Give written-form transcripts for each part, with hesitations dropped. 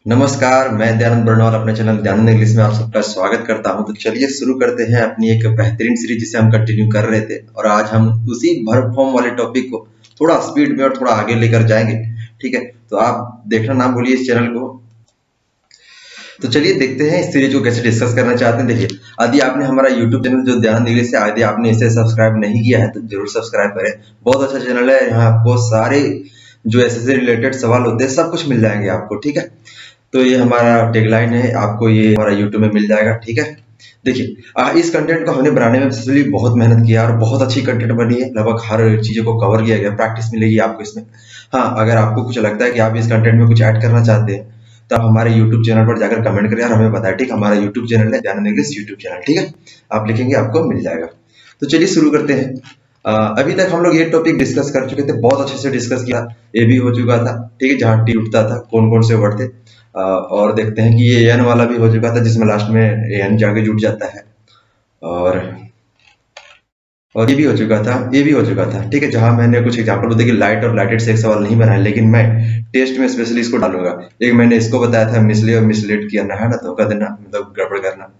नमस्कार, मैं दयानंद बरनौल अपने चैनल दयानंद इंग्लिश में आप सबका स्वागत करता हूं। तो चलिए शुरू करते हैं अपनी एक बेहतरीन सीरीज जिसे हम कंटिन्यू कर रहे थे और आज हम उसी भर फॉर्म वाले टॉपिक को थोड़ा स्पीड में और थोड़ा आगे लेकर जाएंगे। ठीक है, तो आप देखना ना भूलिए इस चैनल को। तो चलिए देखते हैं इस सीरीज को कैसे डिस्कस करना चाहते हैं। देखिए, यदि आपने हमारा यूट्यूब चैनल जो दयानंद इंग्लिश है, यदि आपने इसे सब्सक्राइब नहीं किया है तो जरूर सब्सक्राइब करें। बहुत अच्छा चैनल है, यहाँ आपको सारे जो एसएससी से रिलेटेड सवाल होते हैं सब कुछ मिल जाएंगे आपको। ठीक है, तो ये हमारा टैगलाइन है, आपको ये हमारा यूट्यूब में मिल जाएगा। ठीक है, देखिए इस कंटेंट को हमने बनाने में पिछली बहुत मेहनत किया और बहुत अच्छी कंटेंट बनी है। लगभग हर चीजों को कवर किया गया, प्रैक्टिस मिलेगी आपको इसमें। हाँ, अगर आपको कुछ लगता है कि आप इस कंटेंट में कुछ ऐड करना चाहते हैं तो आप हमारे यूट्यूब चैनल पर जाकर कमेंट करें और हमें बताएं। ठीक, हमारा यूट्यूब चैनल है दयानंद इंग्लिश यूट्यूब चैनल। ठीक है, आप लिखेंगे आपको मिल जाएगा। तो चलिए शुरू करते हैं। अभी तक हम लोग ये टॉपिक डिस्कस कर चुके थे, बहुत अच्छे से डिस्कस किया। ए भी हो चुका था, ठीक है, जहाँ टी उठता था, कौन कौन से वर्ड थे। और देखते हैं कि ये एन वाला भी हो चुका था जिसमें लास्ट में एन जाके जुड़ जाता है। और ये भी हो चुका था, ये भी हो चुका था। ठीक है, जहां मैंने कुछ एग्जांपल बताया कि लाइट और लाइटेड से एक सवाल नहीं बनाया, लेकिन मैं टेस्ट में स्पेशली इसको डालूंगा। एक मैंने इसको बताया था, मिसली और मिसलेट किया ना, है ना, धोखा देना मतलब गड़बड़ करना।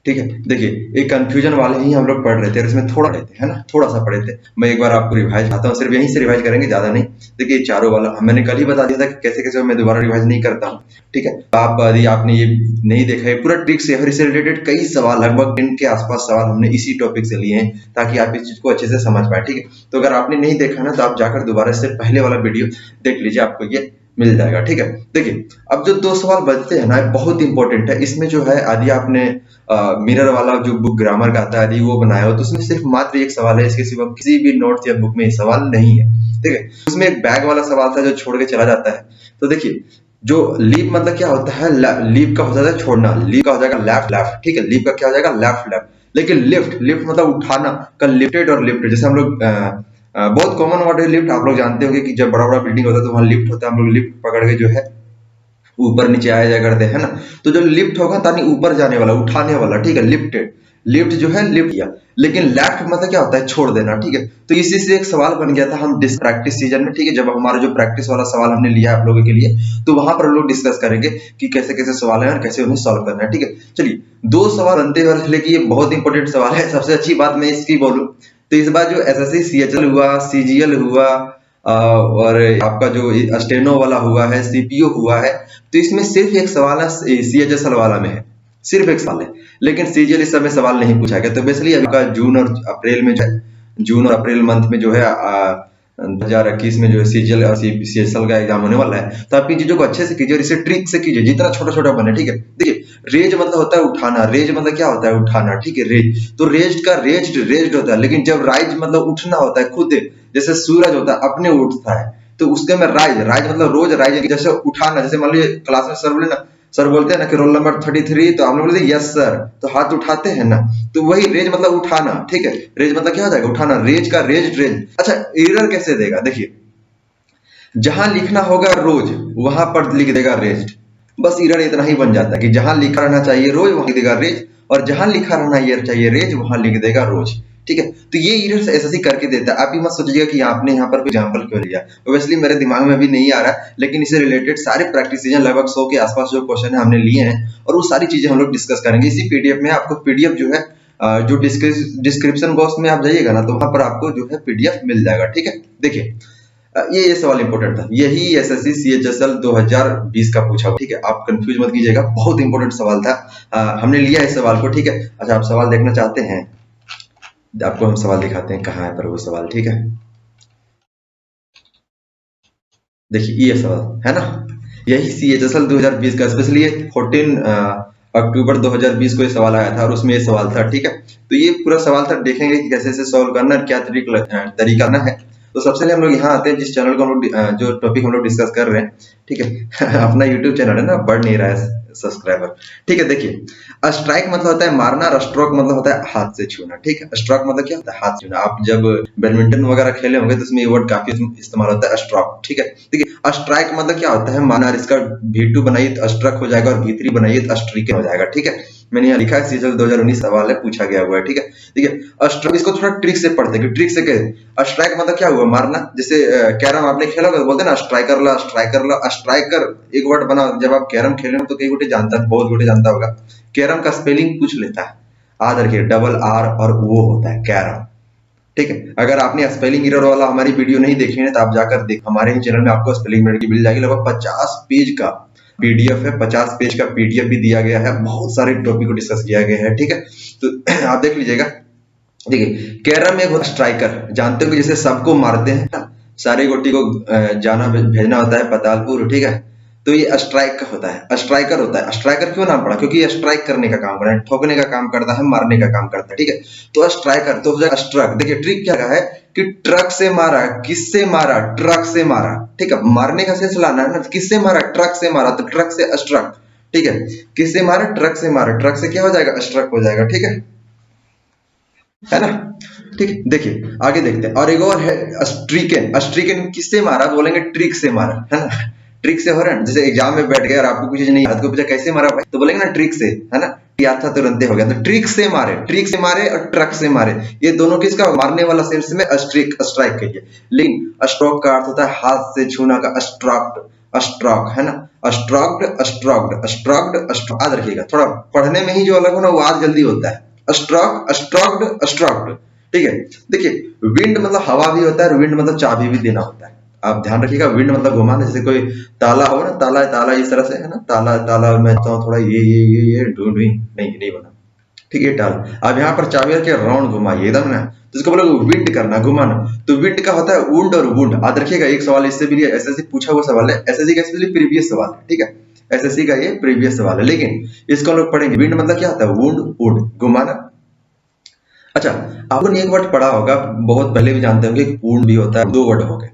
ठीक है, देखिए एक कंफ्यूजन वाले ही हम लोग पढ़ रहे थे और इसमें थोड़ा पढ़े थे, है ना, थोड़ा सा पढ़े थे। मैं एक बार आपको रिवाइज आता हूँ, सिर्फ यहीं से रिवाइज करेंगे, ज्यादा नहीं। देखिए चारों वाला मैंने कल ही बता दिया था कि कैसे कैसे मैं दोबारा रिवाइज नहीं करता हूँ। ठीक है, तो आप यदि आपने ये नहीं देखा है पूरा ट्रिक से, हर इससे रिलेटेड कई सवाल, लगभग 10 के आसपास सवाल हमने इसी टॉपिक से लिए हैं ताकि आप इस चीज को अच्छे से समझ पाए। ठीक है, तो अगर आपने नहीं देखा ना तो आप जाकर दोबारा से पहले वाला वीडियो देख लीजिए, आपको ये मिल जाएगा। ठीक है, देखिए अब जो दो सवाल बचते हैं ना, बहुत इंपॉर्टेंट है। इसमें जो है यदि आपने मिरर वाला जो बुक ग्रामर का आता है यदि वो बनाया हो तो उसमें सिर्फ मात्र एक सवाल है, इसके सिवा किसी भी नोट्स या बुक में सवाल नहीं है। ठीक है, उसमें एक बैग वाला सवाल था जो छोड़ के चला जाता है। तो देखिए जो लीव मतलब क्या होता है, लीव का हो जाता है छोड़ना, लीव का हो जाएगा लेफ्ट लेफ्ट। ठीक है, लीव का क्या हो जाएगा लेफ्ट लेफ्ट। लेकिन लिफ्ट, लिफ्ट मतलब उठाना का लिफ्टेड और लिफ्टेड, जैसे हम लोग बहुत कॉमन वर्ड है लिफ्ट, आप लोग जानते होंगे कि जब बड़ा बड़ा बिल्डिंग होता है तो वहां लिफ्ट होता है, हम लोग लिफ्ट पकड़ के जो है ऊपर नीचे आया जाया करते हैं ना। तो जो लिफ्ट होगा ताकि ऊपर जाने वाला, उठाने वाला। ठीक है, लिफ्टेड, लिफ्ट जो है लिफ्ट किया। लेकिन लेफ्ट मतलब क्या होता है, छोड़ देना। ठीक है, तो इसी से एक सवाल बन गया था हम प्रैक्टिस सीजन में। ठीक है, जब हमारा जो प्रैक्टिस वाला सवाल हमने लिया आप लोगों के लिए, तो वहां पर हम लोग डिस्कस करेंगे कि कैसे कैसे सवाल है और कैसे उन्हें सॉल्व करना है। ठीक है, चलिए दो सवाल बनते हैं, इसलिए ये बहुत इंपॉर्टेंट सवाल है। सबसे अच्छी बात मैं इसकी बोलूं तो इस बार जो एसएससी सीएचएल हुआ, सीजीएल हुआ और आपका जो स्टेनो वाला हुआ है, सीपीओ हुआ है, तो इसमें सिर्फ एक सवाल है सीएचएसएल वाला में है, सिर्फ एक सवाल है। लेकिन सीजीएल इस समय सवाल नहीं पूछा गया। तो बेसिकली अभी का जून और अप्रैल में जो है, जून और अप्रैल मंथ में जो है 2021 में जो है सीजीएल और सीएचएल का एग्जाम होने वाला है। तो आप इन चीजों को अच्छे से कीजिए और इसे ट्रिक से कीजिए, जितना छोटा छोटा बने। ठीक है, देखिए रेज मतलब होता है उठाना, रेज मतलब क्या होता है, उठाना। ठीक है, रेज, तो रेज का रेज्ड रेज्ड होता है, लेकिन जब राइज मतलब उठना होता है खुद, जैसे सूरज होता है अपने उठता है, तो उसके में राइज, राइज मतलब रोज राइज, जैसे उठाना। जैसे मान लीजिए क्लास में सर बोले ना, सर बोलते हैं ना कि रोल नंबर 33, तो आप लोग बोलते यस सर, तो हाथ उठाते हैं ना, तो वही रेज मतलब उठाना। ठीक है, रेज मतलब क्या हो जाएगा, उठाना, रेज का रेज रेज। अच्छा, एरर कैसे देगा, देखिए जहां लिखना होगा रोज वहां पर लिख देगा रेज्ड। बस एरर इतना ही बन जाता है कि जहां लिखा रहना चाहिए रोज वहां लिख देगा रेज, और जहां लिखा रहना ये चाहिए रेज वहां लिख देगा रोज। ठीक है, तो ये एरर एसएससी करके देता है। आप ये मत सोचिएगा कि आपने यहाँ पर कोई एग्जांपल क्यों लिया, ऑब्वियसली मेरे दिमाग में भी नहीं आ रहा है, लेकिन इससे रिलेटेड सारे प्रैक्टिस लगभग 100 के आसपास जो क्वेश्चन है हमने लिए हैं और वो सारी चीजें हम लोग डिस्कस करेंगे इसी पीडीएफ में। आपको पीडीएफ जो है जो डिस्क्रिप्शन बॉक्स में आप जाइएगा ना, तो वहां पर आपको जो है पीडीएफ मिल जाएगा। ठीक है, देखिए ये सवाल इंपॉर्टेंट था, यही एसएससी सीएचएसएल 2020 का पूछा। ठीक है, आप कंफ्यूज मत कीजिएगा, बहुत इंपॉर्टेंट सवाल था। हमने लिया इस सवाल को। ठीक है, अच्छा आप सवाल देखना चाहते हैं, आपको हम सवाल दिखाते हैं कहाँ है पर वो सवाल। ठीक है, देखिए ये सवाल है ना, यही सीएचएसएल 2020 का, स्पेशली ये 14 अक्टूबर 2020 को ये सवाल आया था और उसमें ये सवाल था। ठीक है, तो ये पूरा सवाल था, देखेंगे कि कैसे से सॉल्व करना है, क्या तरीका करना है। तो सबसे पहले हम लोग यहाँ आते हैं, जिस चैनल को हम लोग जो टॉपिक हम लोग डिस्कस कर रहे हैं। ठीक है अपना यूट्यूब चैनल है ना, बढ़ नहीं रहा है सब्सक्राइबर। ठीक है, देखिए स्ट्राइक मतलब होता है मारना और स्ट्रोक मतलब होता है हाथ से छूना। ठीक है, स्ट्रोक मतलब क्या होता है, हाथ छूना। आप जब बैडमिंटन वगैरह खेले होंगे तो उसमें ये वर्ड काफी इस्तेमाल होता है, स्ट्रोक। ठीक है, देखिए स्ट्राइक मतलब क्या होता है मारना, इसका V2 बनाइए तो स्ट्रक हो जाएगा और V3 बनाइए तो स्ट्रिक हो जाएगा। ठीक है, मैंने यहाँ लिखा है सीजल 2019 सवाल है, पूछा गया हुआ है। ठीक है, देखिए स्ट्राइक, इसको थोड़ा ट्रिक से पढ़ते हैं कि ट्रिक से क्या स्ट्राइक मतलब क्या हुआ, मारना। जैसे कैरम आपने खेला होगा, बोलते हैं ना स्ट्राइकर ला स्ट्राइकर ला, स्ट्राइकर एक वर्ड बना। जब आप कैरम खेले हो तो कई गोटे जानता है, बहुत गोटे जानता होगा। कैरम का स्पेलिंग पूछ लेता है, याद रखिए डबल आर और वो होता है कैरम। ठीक है, अगर आपने स्पेलिंग एरर वाला हमारी वीडियो नहीं देखी है तो आप जाकर देख, हमारे ही चैनल में आपको स्पेलिंग एरर की मिल जाएगी। लगभग 50 पेज का पीडीएफ है, 50 पेज का पीडीएफ भी दिया गया है, बहुत सारे टॉपिक को डिस्कस किया गया है। ठीक है, तो आप देख लीजिएगा। देखिए कैरम में एक स्ट्राइकर, जानते हो कि जैसे सबको मारते हैं ना, सारे गोटी को जाना भेजना होता है पतालपुर। ठीक है, तो ये स्ट्राइक होता है, स्ट्राइकर होता है। स्ट्राइकर क्यों नाम पड़ा, क्योंकि ये स्ट्राइक करने का काम करता है, ठोकने का काम करता है, मारने का काम करता है। ठीक है, तो स्ट्राइकर तो हो जाएगा स्ट्रक। देखिए ट्रिक क्या है कि ट्रक से मारा, किससे मारा, ट्रक से मारा। ठीक है, मारने का सेंस लाना है ना, किससे मारा, ट्रक से मारा, तो ट्रक से स्ट्रक। ठीक है, किससे मारा, ट्रक से मारा, ट्रक से क्या हो जाएगा, स्ट्रक हो जाएगा। ठीक है ना। ठीक है, देखिए आगे देखते हैं। और एक और है स्ट्रीकन। स्ट्रीकन किससे मारा, बोलेंगे ट्रिक से मारा, है ना। ट्रिक से हो रहा है, जैसे एग्जाम में बैठ गए और आपको कुछ नहीं आता, तो पूछा कैसे मारा भाई, तो बोलेंगे ना ट्रिक से, है ना। याद था तुरंत हो गया। तो ट्रिक से मारे, ट्रिक से मारे और ट्रक से मारे, ये दोनों किसका, मारने वाला सेंस में स्ट्रिक स्ट्राइक कहिए। लेकिन स्ट्रोक का अर्थ होता है हाथ से छूना का, स्ट्रोक्ड, स्ट्रोक, है ना। स्ट्रोक्ड स्ट्रोक्ड स्ट्रोक्ड स्ट्रोक, याद रखिएगा। थोड़ा पढ़ने में ही जो अलग हो ना, वो आज जल्दी होता है। Stroke stroked stroked. ठीक है, देखिए विंड मतलब हवा भी होता है, और विंड मतलब चाबी भी देना होता है। आप ध्यान रखिएगा, विंड मतलब घुमाना। जैसे कोई ताला हो ना, ताला ताला इस तरह से, है ना, ताला ताला मैं तो थोड़ा ये ढूंढ नहीं बना। ठीक है, ताला। अब यहाँ पर चाबी रखे, राउंड घुमाइए एकदम ना, तो इसको बोलोगे विंड करना, घुमाना। तो विंड का होता है वुंड और वुंड। याद रखिएगा, एक सवाल इससे भी एसएससी पूछा हुआ सवाल है, एसएससी का स्पेशली प्रीवियस सवाल है। ठीक है, एसएससी का ये प्रीवियस सवाल है, लेकिन इसको लोग पढ़ेंगे। विंड मतलब क्या होता है, वुंड वुड, घुमाना। अच्छा, आपने एक वर्ड पढ़ा होगा, बहुत पहले भी जानते होंगे, ऊंड भी होता है। दो वर्ड हो गए,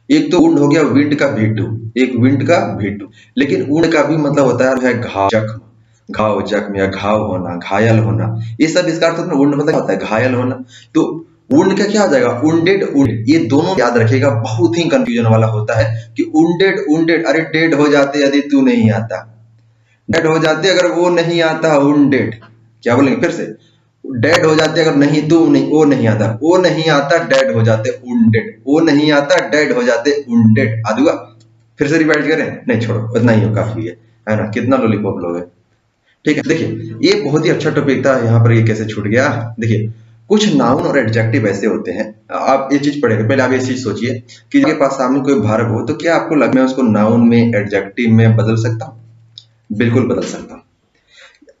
एक तो ऊंड हो गया विंड का भीटू, एक विंड का भीटू। लेकिन ऊंड का भी मतलब होता है घाव, जख्म, घाव, जख्म या घाव होना, घायल होना, ये सब इसका अर्थ होता है। ऊंड मतलब क्या होता है, घायल होना। तो ऊंड का क्या हो जाएगा, उंडेड उंड। ये दोनों याद रखिएगा, बहुत ही कंफ्यूजन वाला होता है कि उंडेड उंडेड, अरे डेड हो जाते यदि तू नहीं आता, डेड हो जाते अगर वो नहीं आता, उंडेड। क्या बोलेंगे फिर से, डेड हो जाते अगर नहीं, तू नहीं, वो नहीं आता, वो नहीं आता, डेड हो जाते उंडेड, वो नहीं आता, डेड हो जाते उंडेड। आदुआ फिर से रिवाइज करें, नहीं छोड़ो, इतना ही हो, काफी है ना। कितना लॉलीपॉप लोगे। ठीक है, देखिए ये बहुत ही अच्छा टॉपिक था, यहाँ पर ये कैसे छूट गया। देखिए कुछ नाउन और एडजेक्टिव ऐसे होते हैं, आप ये चीज पढ़ेंगे। पहले आप ये चीज सोचिए कि आपके पास सामने कोई वर्ब हो, तो क्या आपको लगता है उसको नाउन में, एडजेक्टिव में बदल सकता हूँ? बिल्कुल बदल सकता हूँ।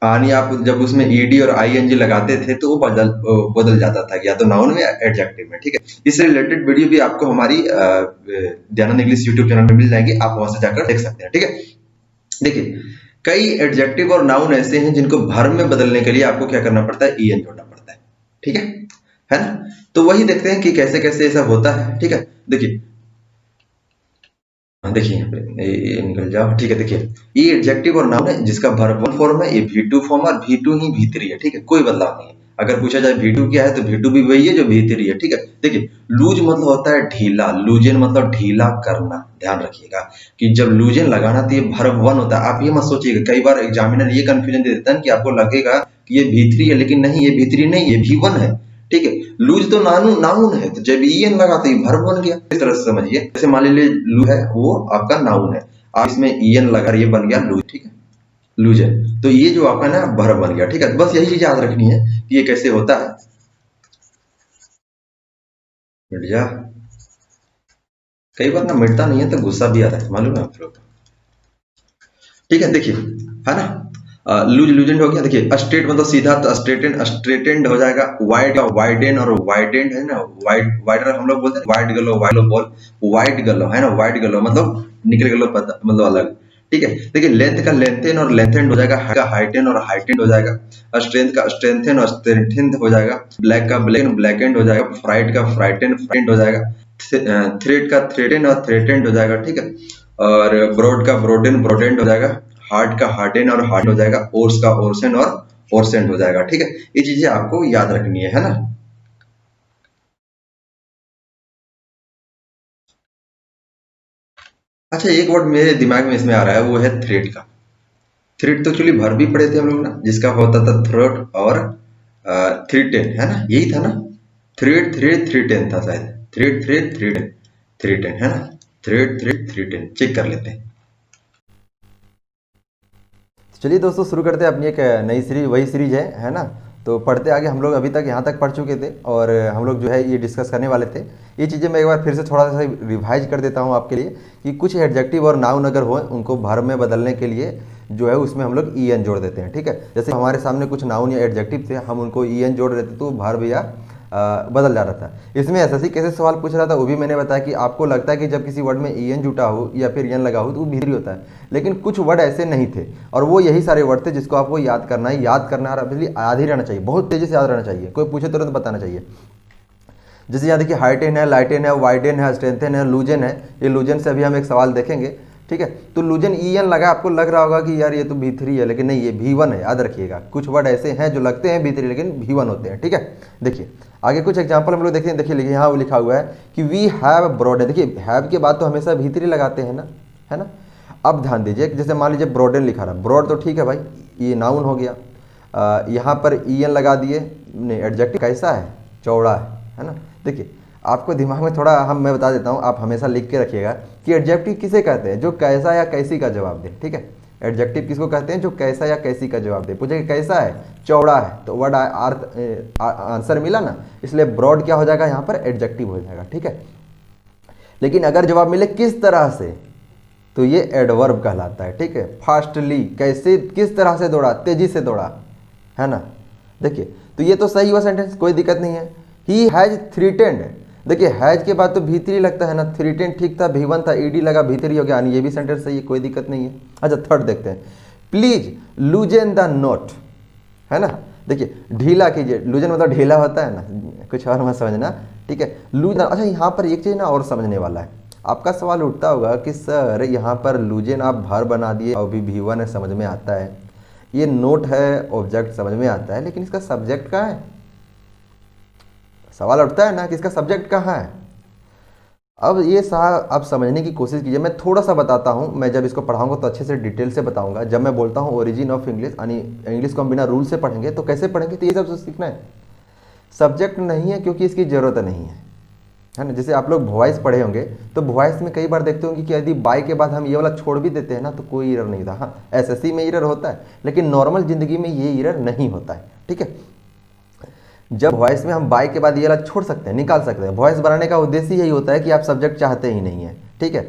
यानी आप जब उसमें ईडी और आईएनजी लगाते थे तो वो बदल जाता था, या तो नाउन में या एडजेक्टिव में। ठीक है, इससे रिलेटेड वीडियो भी आपको हमारी दयानंद इंग्लिश यूट्यूब चैनल में मिल जाएंगी, आप वहां से जाकर देख सकते हैं। ठीक है, देखिए कई एडजेक्टिव और नाउन ऐसे हैं जिनको वर्ब में बदलने के लिए आपको क्या करना पड़ता है, ईएन जोड़ना पड़ता है। ठीक है ना। तो वही देखते हैं कि कैसे कैसे ऐसा होता है। ठीक है, देखिए देखिए यहाँ पे ये निकल जाओ। ठीक है, देखिए ये एडजेक्टिव और नाउन है जिसका वर्ब वन फॉर्म है, ये V2 फॉर्म और V2 ही V3 है। ठीक है, कोई बदलाव नहीं है। अगर पूछा जाए V2 क्या है, तो V2 भी वही है जो V3 है। ठीक है, देखिए लूज मतलब होता है ढीला, लूजन मतलब ढीला करना। ध्यान रखिएगा कि जब लूजन लगाना तो ये वर्ब वन होता है। आप ये मत सोचिएगा, कई बार एग्जामिनर ये कंफ्यूजन दे देता है कि आपको लगेगा कि ये V3 है, लेकिन नहीं, ये V3 नहीं, ये V1 है। ठीक है, लूज तो नाउन नाउन है, तो जब ईएन लगा तो ये वर्ब बन गया। इस तरह से समझिए, जैसे मान लीजिए लू है, वो आपका नाउन है, आप इसमें ईएन लगा, ये बन गया लूज। ठीक है, लूज है, तो ये जो आपका ना वर्ब बन गया। ठीक है, बस यही चीज याद रखनी है कि ये कैसे होता है। मिट जा, कई बार ना मिटता नहीं है तो गुस्सा भी आता है, मालूम है आप लोग। ठीक है, देखिए, है ना। लूज लूजेंड हो गया। देखिए स्ट्रेट मतलब सीधा, तो स्ट्रेटेंड स्ट्रेटेंड हो जाएगा। वाइड वाइडेन और वाइडेंड, है ना। वाइड वाइडर हम लोग बोलते हैं, वाइड गलो, वाइड बॉल, वाइड गलो, है ना। वाइड गलो मतलब निकल गलो, पता मतलब अलग। ठीक है, देखिए लेंथ का लेंथेन और लेंथेंड हो जाएगा, हाइटेन और हाइटेंड हो जाएगा, स्ट्रेंथ का स्ट्रेंथेन और स्ट्रेंथेंड हो जाएगा, ब्लैक का ब्लैक ब्लैकेंड हो जाएगा, फ्राइट का फ्राइटेन फ्राइटेंड हो जाएगा, थ्रेड का थ्रेडेन और थ्रेटेंड हो जाएगा। ठीक है, और ब्रॉड का ब्रोडेन ब्रोडेंड हो जाएगा, हार्ड का हार्डेन और हार्ड हो जाएगा, ओर्स का ओरसेन और ओरसेंट हो जाएगा। ठीक है, ये चीजें आपको याद रखनी है ना। अच्छा, एक वर्ड मेरे दिमाग में इसमें आ रहा है, वो है थ्रेड का। थ्रेड तो एक्चुअली भर भी पड़े थे हम लोग ना, जिसका होता था थ्रोट और थ्री-टेन, है ना, यही था ना, थ्रेड थ्रेड थ्री-टेन था शायद, थ्रेड थ्रेड थ्री-टेन, थ्री-टेन है ना, थ्रेड थ्रेड थ्री-टेन, चेक कर लेते हैं। चलिए दोस्तों, शुरू करते हैं अपनी एक नई सीरीज, वही सीरीज है ना। तो पढ़ते आगे, हम लोग अभी तक यहाँ तक पढ़ चुके थे और हम लोग जो है ये डिस्कस करने वाले थे। ये चीज़ें मैं एक बार फिर से थोड़ा सा रिवाइज कर देता हूँ आपके लिए कि कुछ एडजेक्टिव और नाउन अगर हो उनको वर्ब में बदलने के लिए जो है उसमें हम लोग ई एन जोड़ देते हैं, ठीक है। जैसे हमारे सामने कुछ नाउन या एडजेक्टिव थे, हम उनको ई एन जोड़ देते तो वर्ब या बदल जा रहा था। इसमें एसएससी कैसे सवाल पूछ रहा था वो भी मैंने बताया कि आपको लगता है कि जब किसी वर्ड में ई एन जुटा हो या फिर एन लगा हो तो वो भीतरी होता है, लेकिन कुछ वर्ड ऐसे नहीं थे और वो यही सारे वर्ड थे जिसको आपको याद करना है। याद करना है और याद ही रहना चाहिए, बहुत तेजी से याद रहना चाहिए, कोई पूछे तुरंत बताना चाहिए। जैसे यहाँ देखिए हाइटेन है, लाइटेन है, वाइडेन है, स्ट्रेंथन है, लूजन है। ये लूजन से अभी हम एक सवाल देखेंगे, ठीक है। तो लूजन ई एन लगा, आपको लग रहा होगा कि यार ये तो भीतरी है, लेकिन नहीं, ये V1 है, याद रखिएगा। कुछ वर्ड ऐसे हैं जो लगते हैं भीतरी लेकिन V1 होते हैं, ठीक है। देखिए आगे कुछ एग्जांपल हम लोग देखते हैं। देखिए लिखिए, यहाँ वो लिखा हुआ है कि वी हैव ब्रॉडन। देखिए हैव के बाद तो हमेशा भीतरी लगाते हैं ना, है ना। अब ध्यान दीजिए, जैसे मान लीजिए ब्रॉडन लिखा रहा, ब्रॉड तो ठीक है भाई, ये नाउन हो गया। यहाँ पर ई एन लगा दिए, नहीं एडजेक्टिव कैसा है, चौड़ा है ना। देखिए आपको दिमाग में थोड़ा मैं बता देता हूँ, आप हमेशा लिख के रखिएगा कि एडजेक्टिव किसे कहते हैं, जो कैसा या कैसी का जवाब दे, ठीक है। एडजेक्टिव किसको कहते हैं, जो कैसा या कैसी का जवाब दे। पूछे कैसा है, चौड़ा है, तो वर्ड अर्थ आंसर मिला ना, इसलिए ब्रॉड क्या हो जाएगा, यहाँ पर एडजेक्टिव हो जाएगा, ठीक है। लेकिन अगर जवाब मिले किस तरह से, तो ये एडवर्ब कहलाता है, ठीक है। फास्टली, कैसे, किस तरह से दौड़ा, तेजी से दौड़ा, है ना। देखिए तो ये तो सही हुआ सेंटेंस, कोई दिक्कत नहीं है। ही हैज थ्रीटेंड, देखिए हैज के बाद तो भीतरी लगता है ना, थ्रीटेंड ठीक था, V1 था, ईडी लगा, भीतरी हो गया, यानी ये भी सेंटेंस सही है, कोई दिक्कत नहीं है। अच्छा थर्ड देखते हैं, प्लीज लूजन द नोट, है ना। देखिए ढीला कीजिए, लूजन मतलब ढीला होता है ना, कुछ और मत समझना, ठीक है। लूजन, अच्छा यहाँ पर एक चीज़ ना और समझने वाला है, आपका सवाल उठता होगा कि सर यहाँ पर लूजन आप भर बना दिए और भी V1 है, समझ में आता है, ये नोट है ऑब्जेक्ट समझ में आता है, लेकिन इसका सब्जेक्ट कहाँ है। सवाल उठता है ना कि इसका सब्जेक्ट कहाँ है। अब ये साहब आप समझने की कोशिश कीजिए, मैं थोड़ा सा बताता हूँ, मैं जब इसको पढ़ाऊंगा तो अच्छे से डिटेल से बताऊंगा। जब मैं बोलता हूँ ओरिजिन ऑफ इंग्लिश, यानी इंग्लिश को हम बिना रूल से पढ़ेंगे, तो कैसे पढ़ेंगे, तो ये सब सीखना है। सब्जेक्ट नहीं है क्योंकि इसकी ज़रूरत नहीं है ना। जैसे आप लोग वॉइस पढ़े होंगे, तो वॉइस में कई बार देखते होंगे कि यदि बाय के बाद हम ये वाला छोड़ भी देते हैं ना, तो कोई एरर नहीं था। हाँ एसएससी में एरर होता है, लेकिन नॉर्मल ज़िंदगी में ये एरर नहीं होता है, ठीक है। जब वॉइस में हम बाय के बाद ये वाला छोड़ सकते हैं, निकाल सकते हैं। वॉइस बनाने का उद्देश्य यही होता है कि आप सब्जेक्ट चाहते ही नहीं है, ठीक है।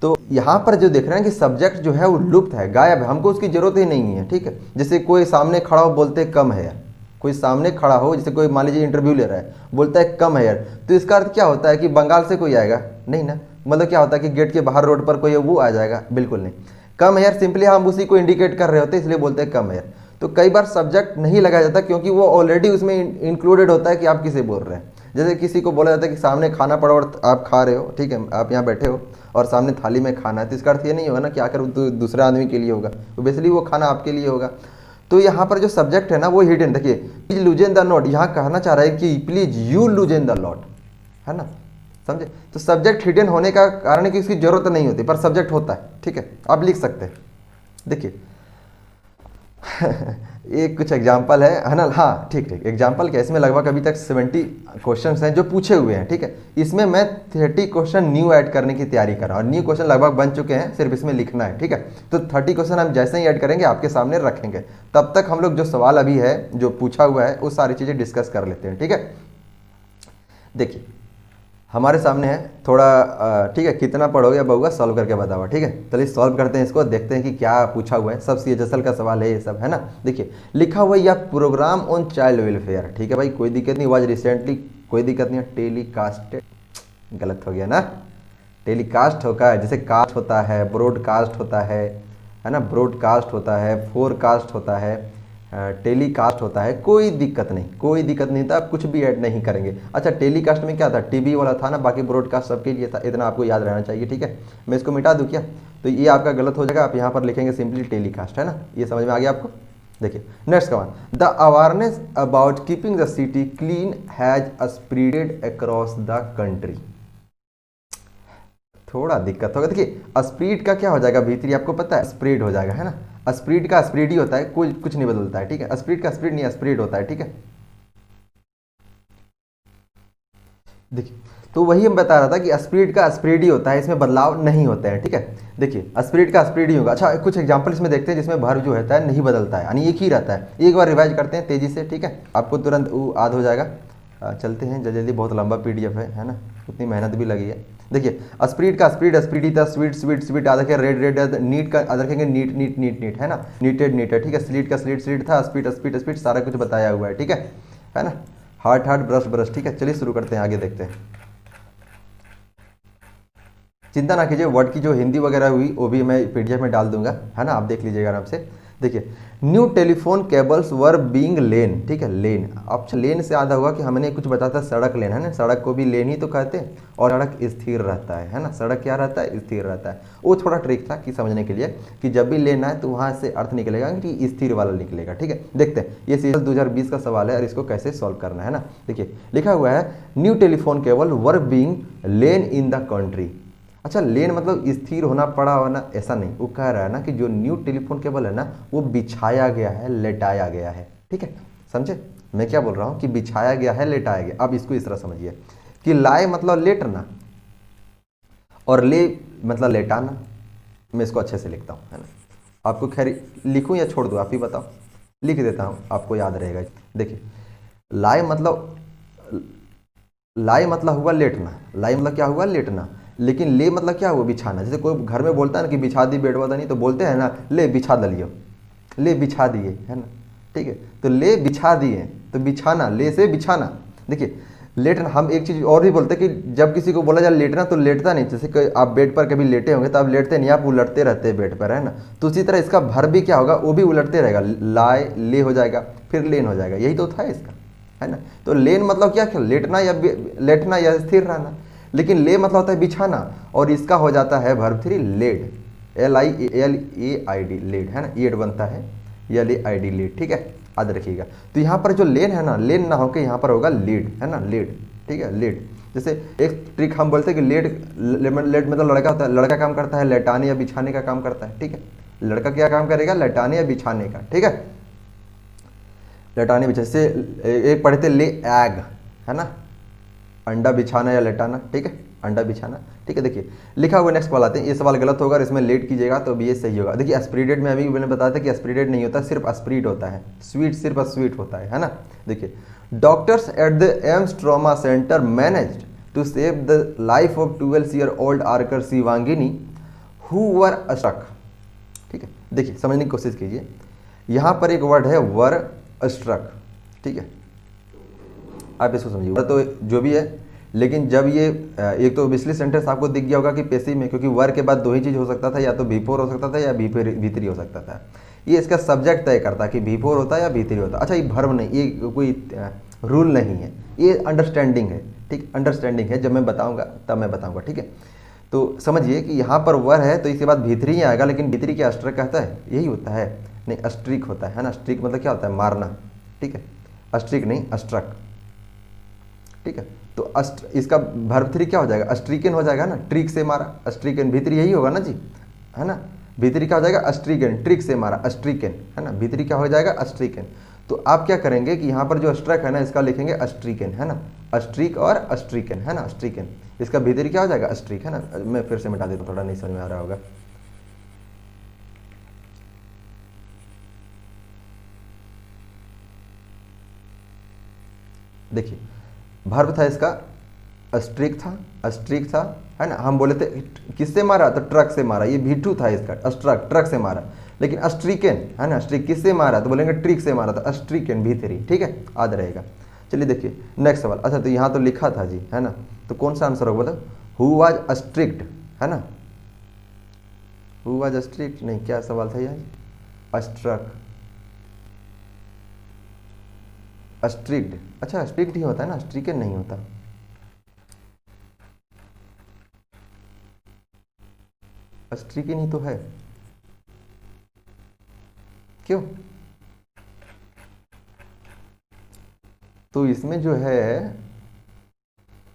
तो यहाँ पर जो देख रहे हैं कि सब्जेक्ट जो है वो लुप्त है, गायब है, हमको उसकी जरूरत ही नहीं है, ठीक है। जैसे कोई सामने खड़ा हो, बोलते कम है यार, कोई सामने खड़ा हो, जैसे कोई मान लीजिए इंटरव्यू ले रहा है, बोलता है कम है यार, तो इसका अर्थ क्या होता है कि बंगाल से कोई आएगा नहीं ना। मतलब क्या होता है कि गेट के बाहर रोड पर कोई वो आ जाएगा, बिल्कुल नहीं। कम है यार सिंपली हम उसी को इंडिकेट कर रहे होते हैं, इसलिए बोलते हैं कम है यार। तो कई बार सब्जेक्ट नहीं लगाया जाता क्योंकि वो ऑलरेडी उसमें इंक्लूडेड होता है कि आप किसे बोल रहे हैं। जैसे किसी को बोला जाता है कि सामने खाना पड़ा और आप खा रहे हो, ठीक है, आप यहाँ बैठे हो और सामने थाली में खाना है, तो इसका अर्थ ये नहीं होगा ना कि आकर दूसरे आदमी के लिए होगा, तो बेसिकली वो खाना आपके लिए होगा। तो यहाँ पर जो सब्जेक्ट है ना वो हिडन, देखिए प्लीज लूजन द नोट, यहाँ कहना चाह रहा है कि प्लीज यू लूजन द लॉट, है ना, समझे। तो सब्जेक्ट हिडन होने का कारण है कि उसकी जरूरत नहीं होती, पर सब्जेक्ट होता है, ठीक है, आप लिख सकते हैं। देखिए एक कुछ एग्जाम्पल है ना, हाँ ठीक ठीक, एग्जाम्पल क्या, इसमें लगभग अभी तक 70 क्वेश्चन हैं जो पूछे हुए हैं, ठीक है। इसमें मैं 30 क्वेश्चन न्यू ऐड करने की तैयारी कर रहा हूँ, और न्यू क्वेश्चन लगभग बन चुके हैं, सिर्फ इसमें लिखना है, ठीक है। तो 30 क्वेश्चन हम जैसे ही ऐड करेंगे आपके सामने रखेंगे, तब तक हम लोग जो सवाल अभी है जो पूछा हुआ है वो सारी चीज़ें डिस्कस कर लेते हैं, ठीक है। देखिए हमारे सामने है थोड़ा, ठीक है, कितना पढ़ोगे अब होगा सॉल्व करके बताओ, ठीक है। चलिए सॉल्व करते हैं इसको, देखते हैं कि क्या पूछा हुआ है। सब CHSL का सवाल है ये सब, है ना। देखिए लिखा हुआ या प्रोग्राम ऑन चाइल्ड वेलफेयर, ठीक है भाई, कोई दिक्कत नहीं, वाज रिसेंटली, कोई दिक्कत नहीं है, टेलीकास्टेड, गलत हो गया ना, टेलीकास्ट होगा, जैसे कास्ट होता है, ब्रॉडकास्ट होता है ना, ब्रॉडकास्ट होता है, फोरकास्ट होता है, टेलीकास्ट होता है, कोई दिक्कत नहीं, कोई दिक्कत नहीं था, आप कुछ भी ऐड नहीं करेंगे। अच्छा टेलीकास्ट में क्या था, टीवी वाला था ना, बाकी ब्रॉडकास्ट सबके लिए था, इतना आपको याद रहना चाहिए, ठीक है। मैं इसको मिटा दूँ क्या, तो ये आपका गलत हो जाएगा, आप यहाँ पर लिखेंगे सिंपली टेलीकास्ट, है ना। ये समझ में आ गया आपको। देखिए next come on, the awareness about keeping the city clean has spreaded across the country. थोड़ा दिक्कत होगा, देखिए स्प्रेड का क्या हो जाएगा, भीतरी आपको पता है, स्प्रेड हो जाएगा, है ना। स्प्रीड का स्प्रीड ही होता है, कोई कुछ नहीं बदलता है, ठीक है। स्प्रीड का स्प्रीड नहीं, स्प्रीड होता है, ठीक है। देखिए, तो वही हम बता रहा था कि स्प्रीड का स्प्रीड ही होता है, इसमें बदलाव नहीं होते हैं, ठीक है। देखिए, स्प्रीड का स्प्रीड ही होगा। अच्छा, कुछ एग्जांपल इसमें देखते हैं जिसमें वर्ब जो होता है नहीं बदलता है, यानी एक ही रहता है। एक बार रिवाइज करते हैं तेजी से, ठीक है, आपको तुरंत वो याद हो जाएगा। चलते हैं जल्दी जल्दी, बहुत लंबा पीडीएफ है ना, उतनी मेहनत भी लगी है। देखिए, स्प्रीड का स्प्रीड, स्प्रीडी था, स्वीट स्वीट स्वीट, याद रखें, रेड रेड, नीट का याद रखेंगे, नीट नीट नीट नीट, है ना, नीटेड नीटेड, ठीक है। स्लीट का स्लीट स्लीट था, स्पीड स्पीड स्पीड, सारा कुछ बताया हुआ है, ठीक है ना। हार्ट हार्ट, ब्रश ब्रश, ठीक है। चलिए शुरू करते हैं, आगे देखते हैं। चिंता ना कीजिए, वर्ड की जो हिंदी वगैरह हुई वो भी मैं पीडीएफ में डाल दूंगा, है ना, आप देख लीजिएगा आराम से। देखिए, new telephone cables were being lain, ठीक है, लेन। अब लेन से आधा हुआ कि हमने कुछ बताया था, सड़क लेन, है ना, सड़क को भी लेन ही तो कहते हैं। और सड़क स्थिर रहता है ना, सड़क क्या रहता है, स्थिर रहता है। वो थोड़ा ट्रिक था कि समझने के लिए कि जब भी लेन आए तो वहाँ से अर्थ निकलेगा कि स्थिर वाला निकलेगा, ठीक है। देखते हैं, ये सीजन 2020 का सवाल है और इसको कैसे सॉल्व करना है ना। देखिए, लिखा हुआ है new telephone cable were being lane in the country. अच्छा, लेन मतलब स्थिर होना, पड़ा होना, ऐसा नहीं। वो कह रहा है ना कि जो न्यू टेलीफोन केबल है ना, वो बिछाया गया है, लेटाया गया है, ठीक है। समझे मैं क्या बोल रहा हूँ, कि बिछाया गया है, लेटाया गया। अब इसको इस तरह समझिए कि लाए मतलब लेटना और ले मतलब लेटाना। मैं इसको अच्छे से लिखता हूँ, है ना। आपको खैर लिखूँ या छोड़ दूँ, आप ही बताओ। लिख देता हूँ, आपको याद रहेगा। देखिए, लाए मतलब, लाई मतलब हुआ लेटना, लाई मतलब क्या हुआ, लेटना। लेकिन ले मतलब क्या हुआ, बिछाना। जैसे कोई घर में बोलता है ना कि बिछा दी बेडवा नहीं, तो बोलते हैं ना, ले बिछा दलियो, ले बिछा दिए, है ना, ठीक है। तो ले बिछा दिए, तो बिछाना, ले से बिछाना। देखिए, लेटना, हम एक चीज़ और भी बोलते हैं कि जब किसी को बोला जाए लेटना तो लेटता नहीं। जैसे कि आप बेड पर कभी लेटे होंगे तो आप लेटते नहीं, आप उलटते रहते हैं बेड पर, है ना। तो उसी तरह इसका भर भी क्या होगा, वो भी उलटते रहेगा। लाए ले हो जाएगा, फिर लेन हो जाएगा, यही तो था इसका, है ना। तो लेन मतलब क्या, लेटना या लेटना या स्थिर रहना। लेकिन ले मतलब होता है बिछाना, और इसका हो जाता है वर्ब 3 लेड, LIALAID, लेड, है ना, एड बनता है, LAID, लेड, ठीक है, याद रखिएगा। तो यहाँ पर जो लेन है ना, लेन ना होकर यहाँ पर होगा लीड, है ना, लीड, ठीक है, लीड। जैसे एक ट्रिक हम बोलते हैं कि लेड, लेड मतलब लड़का होता है, लड़का काम करता है लेटाने या बिछाने का काम करता है, ठीक है। लड़का क्या काम करेगा, लेटाने या बिछाने का, ठीक है, लेटाने बिछाने से। एक पढ़े थे ले एग, है ना, अंडा बिछाना या लेटाना, ठीक है, अंडा बिछाना, ठीक है। देखिए, लिखा हुआ नेक्स्ट सवाल आते हैं। ये सवाल गलत होगा और इसमें लेट कीजिएगा तो भी ये सही होगा। देखिए, एस्प्रीडेड में अभी मैंने बताया था कि एस्प्रीडेड नहीं होता, सिर्फ एस्प्रीड होता है, स्वीट सिर्फ स्वीट होता है ना। देखिए, doctors at the AIIMS trauma centre managed to save the life of 12 year old archer Shivangini who were struck, ठीक है। देखिए, समझने की कोशिश कीजिए, यहाँ पर एक वर्ड है वर स्ट्रक, ठीक है, आप इसको समझिए। तो जो भी है, लेकिन जब ये एक तो विशली सेंटेंस आपको दिख गया होगा कि पेशी में, क्योंकि वर के बाद दो ही चीज़ हो सकता था, या तो बिफोर हो सकता था या भीतरी हो सकता था। ये इसका सब्जेक्ट तय करता है कि बिफोर होता है या भीतरी होता है। अच्छा, ये भर्व नहीं, ये कोई रूल नहीं है, ये अंडरस्टैंडिंग है, ठीक, अंडरस्टैंडिंग है। जब मैं बताऊँगा तब मैं बताऊँगा, ठीक है। तो समझिए कि यहाँ पर वर है तो इसके बाद भीतरी ही आएगा, लेकिन भीतरी क्या स्ट्रक कहता है, यही होता है, नहीं स्ट्रिक होता है ना। स्ट्रिक मतलब क्या होता है, मारना, ठीक है, स्ट्रिक नहीं स्ट्रक, ठीक है। तो इसका वर्ब 3 क्या हो जाएगा, स्ट्रिकन हो जाएगा ना, ट्रिक से मारा, स्ट्रिकन, भीतरी यही होगा ना जी, है ना। भीतरी क्या हो जाएगा, स्ट्रिकन, ट्रिक से मारा, स्ट्रिकन, है ना, भीतरी क्या हो जाएगा, स्ट्रिकन। तो आप क्या करेंगे कि यहाँ पर जो स्ट्रक है ना, इसका लिखेंगे स्ट्रिकन, है ना, स्ट्रिक और स्ट्रिकन, है ना, स्ट्रिकन। इसका भीतरी क्या हो जाएगा, स्ट्रिक, है ना। मैं फिर से मिटा देता हूँ, थोड़ा नहीं समझ में आ रहा होगा। देखिए, वर्ब था इसका स्ट्रिक था, स्ट्रिक था, है ना। हम बोले थे किससे मारा, तो ट्रक से मारा, ये V2 था इसका, स्ट्रक, ट्रक से मारा। लेकिन स्ट्रिकन, है ना, स्ट्रिक किससे मारा, तो बोलेंगे ट्रिक से मारा था, स्ट्रिकन V3, ठीक है, याद रहेगा। चलिए देखिए नेक्स्ट सवाल। अच्छा, तो यहाँ तो लिखा था जी, है ना, तो कौन सा आंसर होगा, बताओ। हु वाज स्ट्रिक्ट, है ना, हु वाज स्ट्रिक्ट नहीं, क्या सवाल था यार, स्ट्रक, स्ट्रिक्ट। अच्छा, स्ट्रिक्ट ही होता है ना, स्ट्रिकन नहीं होता। स्ट्रिकन ही तो है, क्यों। तो इसमें जो है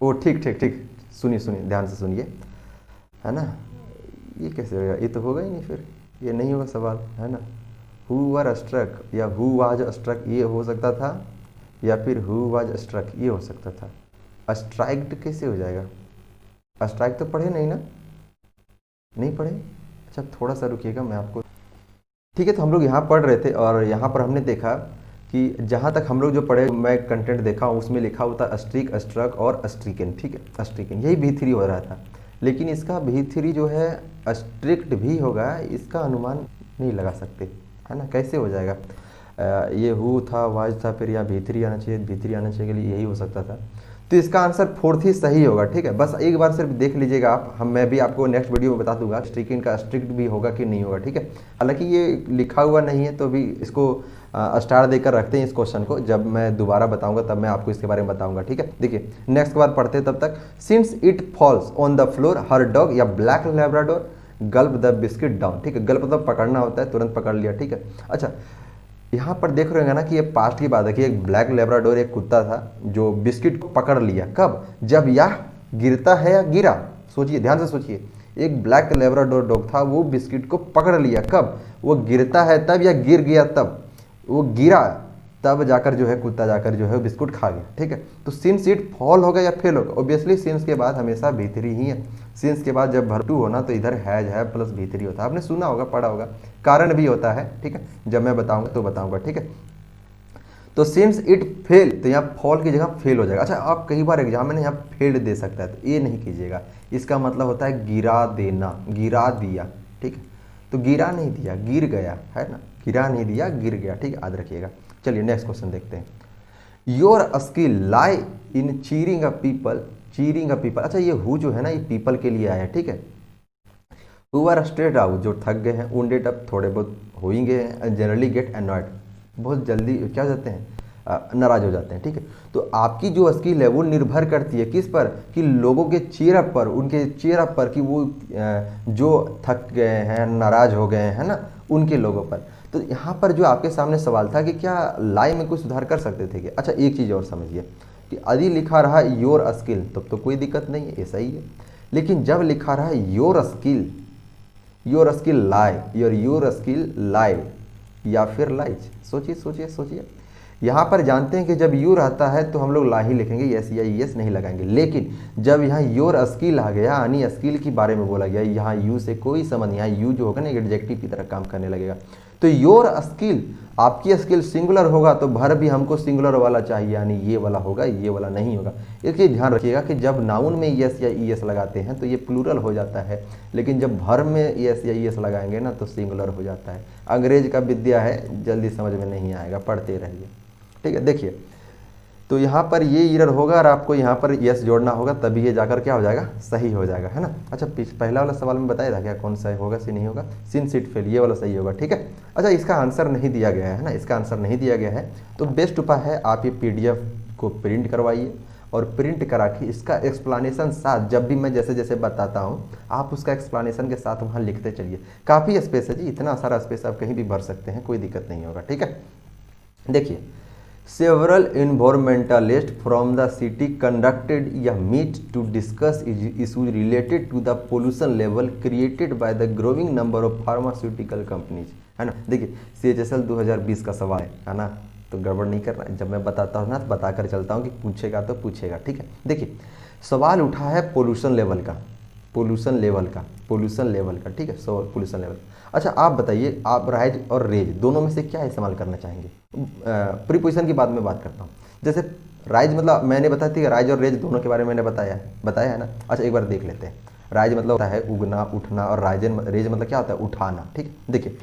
वो ठीक ठीक ठीक, सुनिए सुनिए ध्यान से सुनिए, है ना। ये कैसे होगा, ये तो होगा ही नहीं, फिर ये नहीं होगा सवाल, है ना। हु वर स्ट्रक या हु वाज स्ट्रक ये हो सकता था, या फिर हु वाज स्ट्रक ये हो सकता था। स्ट्राइक्ड कैसे हो जाएगा? स्ट्राइक तो पढ़े नहीं ना, नहीं पढ़े? अच्छा थोड़ा सा रुकिएगा मैं आपको, ठीक है। तो हम लोग यहाँ पढ़ रहे थे और यहाँ पर हमने देखा कि जहाँ तक हम लोग जो पढ़े, मैं कंटेंट देखा उसमें लिखा होता स्ट्रिक, स्ट्रक और स्ट्रिकन, ठीक है, स्ट्रिकन यही V3 हो रहा था। लेकिन इसका V3 जो है स्ट्रिक्ट भी होगा, इसका अनुमान नहीं लगा सकते, है ना, कैसे हो जाएगा? ये हु था, वाज था, फिर यहाँ V3 आना चाहिए, V3 आना चाहिए, यही हो सकता था। तो इसका आंसर फोर्थ ही सही होगा, ठीक है। बस एक बार सिर्फ देख लीजिएगा आप, मैं भी आपको नेक्स्ट वीडियो में बता दूंगा स्ट्रिकन का स्ट्रिक्ट भी होगा कि नहीं होगा, ठीक है। हालांकि ये लिखा हुआ नहीं है तो भी इसको स्टार देकर रखते हैं इस क्वेश्चन को, जब मैं दोबारा बताऊंगा तब मैं आपको इसके बारे में बताऊंगा, ठीक है। देखिए नेक्स्ट बार पढ़ते हैं, तब तक since it falls on the floor her dog या black Labrador gulp the biscuit down, ठीक है। गल्प मतलब पकड़ना होता है, तुरंत पकड़ लिया, ठीक है। अच्छा यहाँ पर देख रहे हैं ना कि ये पास्ट की बात है कि एक ब्लैक लैब्राडोर एक कुत्ता था जो बिस्किट को पकड़ लिया, कब? जब यह गिरता है या गिरा। सोचिए, ध्यान से सोचिए, एक ब्लैक लैब्राडोर डॉग था, वो बिस्किट को पकड़ लिया, कब? वो गिरता है तब या गिर गया तब? वो गिरा तब जाकर जो है कुत्ता जाकर जो है बिस्कुट खा गया, ठीक है। तो सिंस इट फॉल होगा या फेल होगा? ऑब्वियसली सिंस के बाद हमेशा V3 ही है। सिंस के बाद जब भर टू होना तो इधर हैज है प्लस V3 होता है, आपने सुना होगा, पढ़ा होगा, कारण भी होता है, ठीक है। जब मैं बताऊंगा तो बताऊंगा, ठीक है। तो सिंस इट फेल, तो यहाँ फॉल की जगह फेल हो जाएगा। अच्छा आप कई बार एग्जाम में यहाँ फेल्ड दे सकता है, तो ये नहीं कीजिएगा, इसका मतलब होता है गिरा देना, गिरा दिया, ठीक है। तो गिरा नहीं दिया, गिर गया, है ना, गिरा नहीं दिया, गिर गया, ठीक है, याद रखिएगा। चलिए नेक्स्ट क्वेश्चन देखते हैं। Your skill lie in cheering a people, cheering a people. अच्छा ये हु जो है ना, ये पीपल के लिए आया है, ठीक है। हु आर स्ट्रेट आउट, जो थक गए हैं, वुंडेड अप, थोड़े बहुत हो ही गए हैं, जनरली गेट अनॉयड, बहुत जल्दी क्या हो जाते हैं, नाराज हो जाते हैं, ठीक है। तो आपकी जो स्किल है वो निर्भर करती है किस पर? कि लोगों के चेयर अप पर, उनके चेयर अप पर, कि वो जो थक गए हैं, नाराज हो गए हैं ना, उनके लोगों पर। तो यहाँ पर जो आपके सामने सवाल था कि क्या लाई में कोई सुधार कर सकते थे क्या? अच्छा एक चीज़ और समझिए कि यदि लिखा रहा योर स्किल तब तो कोई दिक्कत नहीं है, ऐसा ही है। लेकिन जब लिखा रहा your skill lie, your skill lie या फिर लाइज, सोचिए सोचिए सोचिए। यहाँ पर जानते हैं कि जब यू रहता है तो हम लोग ला ही लिखेंगे, यस या यस नहीं लगाएंगे। लेकिन जब यहाँ योर स्किल आ गया, यानी स्किल के बारे में बोला गया, यहाँ यू से कोई संबंध, यहाँ यू जो होगा ना एडजेक्टिव की तरह काम करने लगेगा। तो योर स्किल, आपकी स्किल सिंगुलर होगा तो भर भी हमको सिंगुलर वाला चाहिए, यानी ये वाला होगा, ये वाला नहीं होगा। इसलिए ध्यान रखिएगा कि जब नाउन में यस या ईएस लगाते हैं तो ये प्लूरल हो जाता है, लेकिन जब भर में यस या ईएस लगाएंगे ना तो सिंगुलर हो जाता है। अंग्रेज का विद्या है, जल्दी समझ में नहीं आएगा, पढ़ते रहिए, ठीक है। देखिए तो यहाँ पर ये एरर होगा और आपको यहाँ पर यस जोड़ना होगा, तभी ये जाकर क्या हो जाएगा, सही हो जाएगा, है ना। अच्छा पहला वाला सवाल में बताया था क्या कौन सा होगा, सी नहीं होगा, सिन सीट फेल, ये वाला सही होगा, ठीक है। अच्छा इसका आंसर नहीं दिया गया है ना, इसका आंसर नहीं दिया गया है, तो बेस्ट उपाय है आप ये PDF को प्रिंट करवाइए और प्रिंट करा के इसका एक्सप्लेनेशन साथ, जब भी मैं जैसे जैसे बताता हूँ आप उसका एक्सप्लेनेशन के साथ वहाँ लिखते चलिए। काफ़ी स्पेस है जी, इतना सारा स्पेस आप कहीं भी भर सकते हैं, कोई दिक्कत नहीं होगा, ठीक है। देखिए Several environmentalists from the city conducted a meet to discuss issues related to the pollution level created by the growing number of pharmaceutical companies, है ना। देखिए CHSL 2020 का सवाल है ना, तो गड़बड़ नहीं करना, जब मैं बताता हूँ ना तो बताकर चलता हूँ कि पूछेगा तो पूछेगा, ठीक है। देखिए सवाल उठा है पोल्यूशन लेवल का, पोल्यूशन लेवल का, ठीक है, सो पोल्यूशन लेवल। अच्छा आप बताइए, आप राइज और रेज दोनों में से क्या इस्तेमाल करना चाहेंगे? प्रीपोजिशन की बात में बात करता हूँ। जैसे राइज मतलब मैंने बताया थी, राइज और रेज दोनों के बारे में मैंने बताया है ना। अच्छा एक बार देख लेते हैं। राइज मतलब होता है उगना, उठना, और रेज मतलब क्या होता है, उठाना, ठीक है। देखिए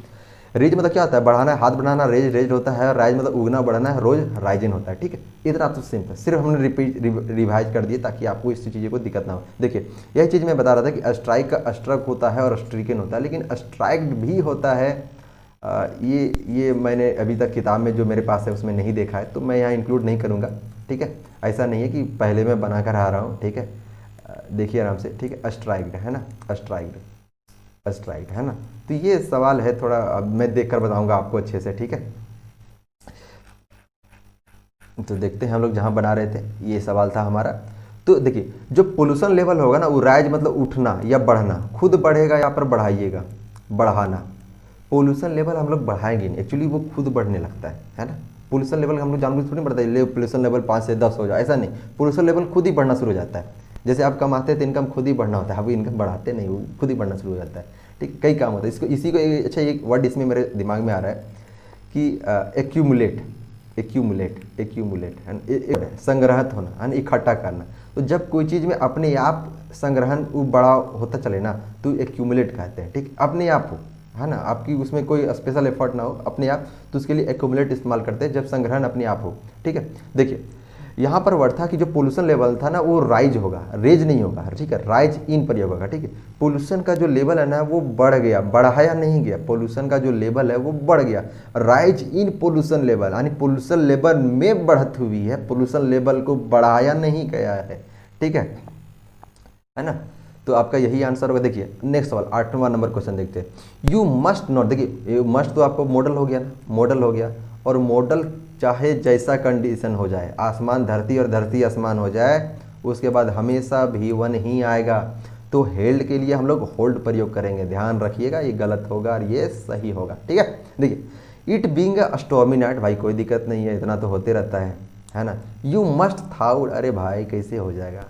रेज मतलब क्या होता है, बढ़ाना है, हाथ बढ़ाना, रेज होता है। राइज मतलब उगना बढ़ना है, रोज राइजिन होता है, ठीक है। इतना तो सिंपल, सिर्फ हमने रिवाइज कर दिए ताकि आपको इस चीज़ को दिक्कत ना हो। देखिए यही चीज़ मैं बता रहा था कि स्ट्राइक का स्ट्रक होता है और स्ट्रिकन होता है, लेकिन स्ट्राइक्ड भी होता है। ये मैंने अभी तक किताब में जो मेरे पास है उसमें नहीं देखा है, तो मैं यहाँ इंक्लूड नहीं करूँगा, ठीक है। ऐसा नहीं है कि पहले मैं बना कर आ रहा हूँ, ठीक है। देखिए आराम से, ठीक है। स्ट्राइक्ड है ना, स्ट्राइक्ड है ना। तो ये सवाल है थोड़ा, अब मैं देखकर बताऊंगा आपको अच्छे से, ठीक है। तो देखते हैं हम लोग जहां बना रहे थे, ये सवाल था हमारा। तो देखिए जो पोल्यूशन लेवल होगा ना, वो राइज मतलब उठना या बढ़ना, खुद बढ़ेगा या पर बढ़ाइएगा, बढ़ाना। पोल्यूशन लेवल हम लोग बढ़ाएंगे नहीं, एक्चुअली वो खुद बढ़ने लगता है ना। पोल्यूशन लेवल हम लोग जानबूझ थोड़ी बढ़ता है, पोल्यूशन लेवल 5 से 10 हो जाए, ऐसा नहीं। पोल्यूशन लेवल खुद ही बढ़ना शुरू हो जाता है। जैसे आप कमाते हैं तो इनकम खुद ही बढ़ना होता है, अभी इनकम बढ़ाते नहीं, वो खुद ही बढ़ना शुरू हो जाता है। ठीक, कई काम होता है इसको, इसी को अच्छा एक वर्ड इसमें मेरे दिमाग में आ रहा है कि एक्यूमुलेट, एक्यूमुलेट है, संग्रहित होना है, इकट्ठा करना। तो जब कोई चीज़ में अपने आप संग्रहण वो बड़ा होता चले ना तो एक्यूमुलेट कहते हैं। ठीक, अपने आप हो, है ना, आपकी उसमें कोई स्पेशल एफर्ट ना हो, अपने आप, तो उसके लिए एक्यूमुलेट इस्तेमाल करते हैं जब संग्रहण अपने आप हो। ठीक है, देखिए यहाँ पर वर्ड था कि जो पोल्यूशन लेवल था ना वो राइज होगा, रेज नहीं होगा। ठीक है, राइज इन प्रयोग होगा। ठीक है, पोल्यूशन का जो लेवल है ना वो बढ़ गया, बढ़ाया नहीं गया, पोल्यूशन का जो लेवल है वो बढ़ गया। राइज इन पोल्यूशन लेवल, यानी पोल्यूशन लेवल में बढ़त हुई है, पोल्यूशन लेवल को बढ़ाया नहीं गया है। ठीक है ना, तो आपका यही आंसर होगा। देखिए नेक्स्ट सवाल 8वां नंबर क्वेश्चन देखते हैं। यू मस्ट नॉट, देखिए मस्ट तो आपको मॉडल हो गया ना, मॉडल हो गया, और मॉडल चाहे जैसा कंडीशन हो जाए, आसमान धरती और धरती आसमान हो जाए, उसके बाद हमेशा V1 ही आएगा। तो हेल्ड के लिए हम लोग होल्ड प्रयोग करेंगे, ध्यान रखिएगा, ये गलत होगा और ये सही होगा। ठीक है, देखिए it being a stormy night, भाई कोई दिक्कत नहीं है, इतना तो होते रहता है ना। यू मस्ट थाउट, अरे भाई कैसे हो जाएगा,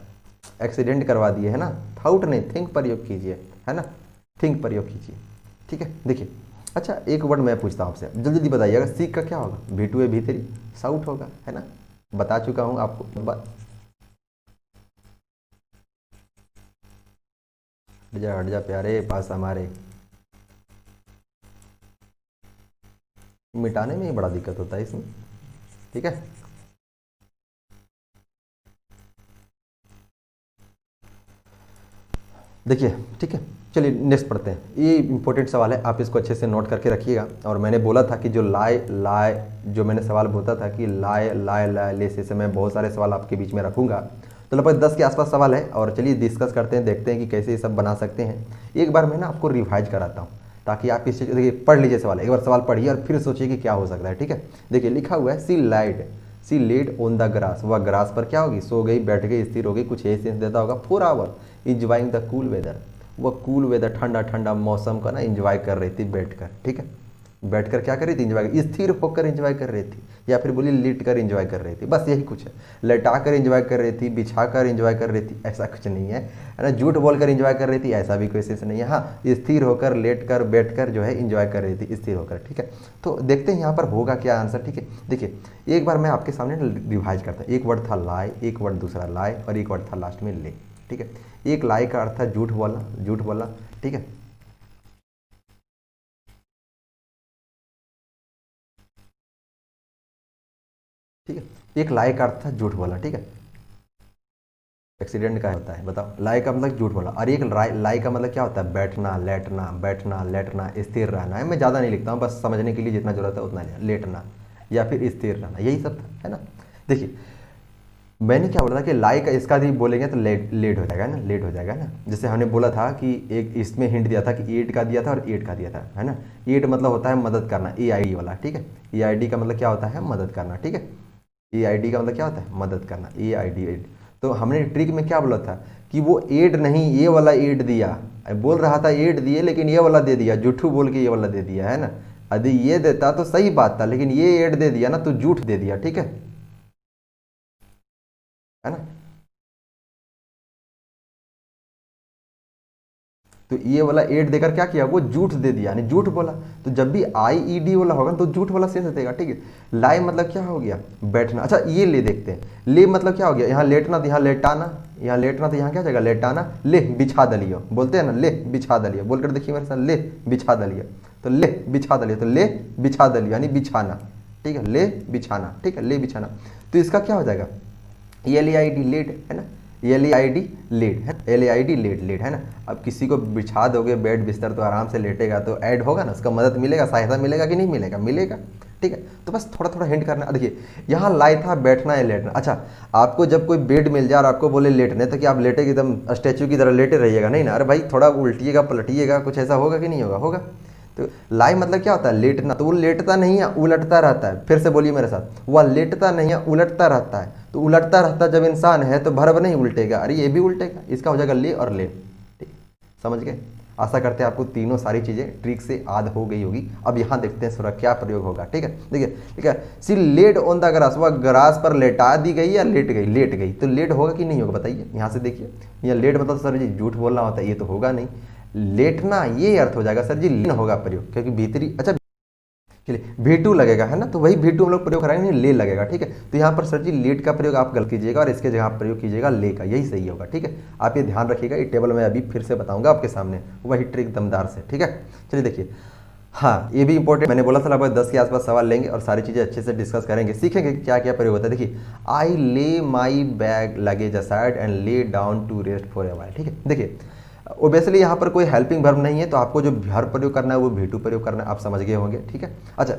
एक्सीडेंट करवा दिए है ना, थाउट नहीं, थिंक प्रयोग कीजिए, है ना, थिंक प्रयोग कीजिए। ठीक है, देखिए अच्छा एक वर्ड मैं पूछता हूँ आपसे, जल्दी जल्दी बताइएगा, सीख का क्या होगा, V2 V3 साउट होगा, है ना, बता चुका हूँ आपको। हट जा प्यारे, पास हमारे मिटाने में ही बड़ा दिक्कत होता है इसमें। ठीक है, देखिए ठीक है, चलिए नेक्स्ट पढ़ते हैं। ये इंपॉर्टेंट सवाल है, आप इसको अच्छे से नोट करके रखिएगा। और मैंने बोला था कि जो लाए जो मैंने सवाल बोला था कि लाए ले से मैं बहुत सारे सवाल आपके बीच में रखूंगा, तो लगभग 10 के आसपास सवाल है। और चलिए डिस्कस करते हैं, देखते हैं कि कैसे ये सब बना सकते हैं। एक बार मैं ना आपको रिवाइज कराता हूँ ताकि आप इस चीज़, देखिए पढ़ लीजिए सवाल, एक बार सवाल पढ़िए और फिर सोचिए कि क्या हो सकता है। ठीक है, देखिए लिखा हुआ है सी लेड ऑन द ग्रास, वह ग्रास पर क्या होगी, सो गई, बैठ गई, स्थिर हो गई, कुछ यही सेंस देता होगा। 4 our enjoying the cool weather, वह कूल वेदर, ठंडा ठंडा मौसम का ना इंजॉय कर रही थी बैठकर। ठीक है, बैठकर क्या कर रही थी, इंजॉय, स्थिर होकर इंजॉय कर रही थी, या फिर बोलिए लेट कर इंजॉय कर रही थी, बस यही कुछ है। लेटा कर इंजॉय कर रही थी, बिछा कर इंजॉय कर रही थी, ऐसा कुछ नहीं है ना। झूठ बोलकर इंजॉय कर रही थी, ऐसा भी कोई सेंस नहीं है। हाँ, स्थिर होकर, लेट कर, बैठ कर जो है इंजॉय कर रही थी, स्थिर होकर। ठीक है, तो देखते हैं यहाँ पर होगा क्या आंसर। ठीक है, देखिए एक बार मैं आपके सामने रिवाइज करता हूँ। एक वर्ड था लाए, एक वर्ड दूसरा लाए, और एक वर्ड था लास्ट में ले। ठीक है, एक लाए का अर्थ है झूठ बोला, झूठ बोला। ठीक है, ठीक है, एक लाए का अर्थ था झूठ बोला। ठीक है, एक्सीडेंट का होता है, बताओ, लाए का मतलब झूठ बोला। और एक लाए का मतलब क्या होता है, बैठना, लेटना, बैठना, लेटना, स्थिर रहना है। मैं ज़्यादा नहीं लिखता हूँ, बस समझने के लिए जितना जरूरत है उतना लेटना या फिर स्थिर रहना, यही सब था, है ना। देखिए मैंने क्या बोला था कि लाई का इसका भी बोलेंगे तो लेट हो जाएगा ना, लेट हो जाएगा ना। जैसे हमने बोला था कि एक इसमें हिंट दिया था कि एड का दिया था और एड का दिया था, है ना। एड मतलब होता है मदद करना, AID वाला। ठीक है, AID का मतलब क्या होता है, मदद करना। ठीक है, AID का मतलब क्या होता है, मदद करना, AID एड। तो हमने ट्रिक में क्या बोला था कि वो एड नहीं, ये वाला एड दिया, बोल रहा था एड दिए लेकिन ये वाला दे दिया, झूठू बोल के ये वाला दे दिया, है ना। यदि ये देता तो सही बात था, लेकिन ये एड दे दिया ना तो झूठ दे दिया। ठीक है ना। तो ये वाला एड देकर क्या किया, वो झूठ दे दिया, यानी झूठ बोला। तो जब भी IED वाला होगा तो झूठ वाला सेंस देगा। ठीक है, लाई मतलब क्या हो गया, बैठना। अच्छा ये ले देखते हैं, ले मतलब क्या हो गया, यहाँ लेटना तो यहाँ लेटाना, यहाँ लेटना तो यहाँ क्या जाएगा, लेटाना। ले बिछा दलियो, बोलते हैं ना, ले बिछा दलियो, बोलकर देखिए मेरे साथ, ले बिछा दलियो, तो ले बिछा दलियो, तो ले बिछा दलियो यानी बिछाना। ठीक है, ले बिछाना। ठीक है, ले बिछाना। तो इसका क्या हो जाएगा, LAID लेट, है ना, LAID लेट है, LAID लेट, लेट है ना। अब किसी को बिछा दोगे बेड बिस्तर तो आराम से लेटेगा, तो ऐड होगा ना, उसका मदद मिलेगा, सहायता मिलेगा कि नहीं मिलेगा, मिलेगा। ठीक है, तो बस थोड़ा थोड़ा हिंट करना। देखिए यहाँ लाई था बैठना या लेटना। अच्छा आपको जब कोई बेड मिल जाए और आपको बोले लेटने, तो कि आप लेटे एकदम स्टैचू की तरह लेटे रहिएगा, नहीं ना। अरे भाई थोड़ा उल्टिएगा, पलटिएगा, कुछ ऐसा होगा कि नहीं होगा, होगा। तो लाई मतलब क्या होता है, लेटना। तो वो लेटता नहीं है, उलटता रहता है। फिर से बोलिए मेरे साथ, वह लेटता नहीं है, उलटता रहता है। तो उलटता रहता जब इंसान है तो भर्ब नहीं उल्टेगा, अरे ये भी उल्टेगा, इसका हो जाएगा ले और ले। ठीक, समझ गए। आशा करते हैं आपको तीनों सारी चीज़ें ट्रिक से याद हो गई होगी। अब यहाँ देखते हैं सूरा क्या प्रयोग होगा। ठीक है, देखिए ठीक है, सी लेड ऑन द ग्रास, वह ग्रास पर लेटा दी गई या लेट गई, लेट गई, तो लेट होगा कि नहीं होगा बताइए। यहाँ से देखिए, यह लेट मतलब सर जी झूठ बोलना होता है, ये तो होगा नहीं। लेटना ये अर्थ हो जाएगा सर जी लेन होगा प्रयोग, क्योंकि भीतरी, अच्छा चलिए V2 लगेगा है ना, तो वही V2 हम लोग प्रयोग कराएंगे, ले लगेगा। ठीक है, तो यहाँ पर सर जी लेट का प्रयोग आप गलत कीजिएगा और इसके जगह आप प्रयोग कीजिएगा ले का, यही सही होगा। ठीक है, आप ये ध्यान रखिएगा, ये टेबल मैं अभी फिर से बताऊंगा आपके सामने वही ट्रिक दमदार से। ठीक है, चलिए देखिए, हाँ ये भी इंपॉर्टेंट, मैंने बोला था लगभग 10 के आसपास सवाल लेंगे और सारी चीज़ें अच्छे से डिस्कस करेंगे, सीखेंगे क्या क्या प्रयोग होता है। देखिए, I lay my bag luggage aside and lay down to rest for a while. ठीक है, देखिए ओबियसली यहाँ पर कोई हेल्पिंग वर्ब नहीं है, तो आपको जो वर्ब प्रयोग करना है वो V2 प्रयोग करना है, आप समझ गए होंगे। ठीक है, अच्छा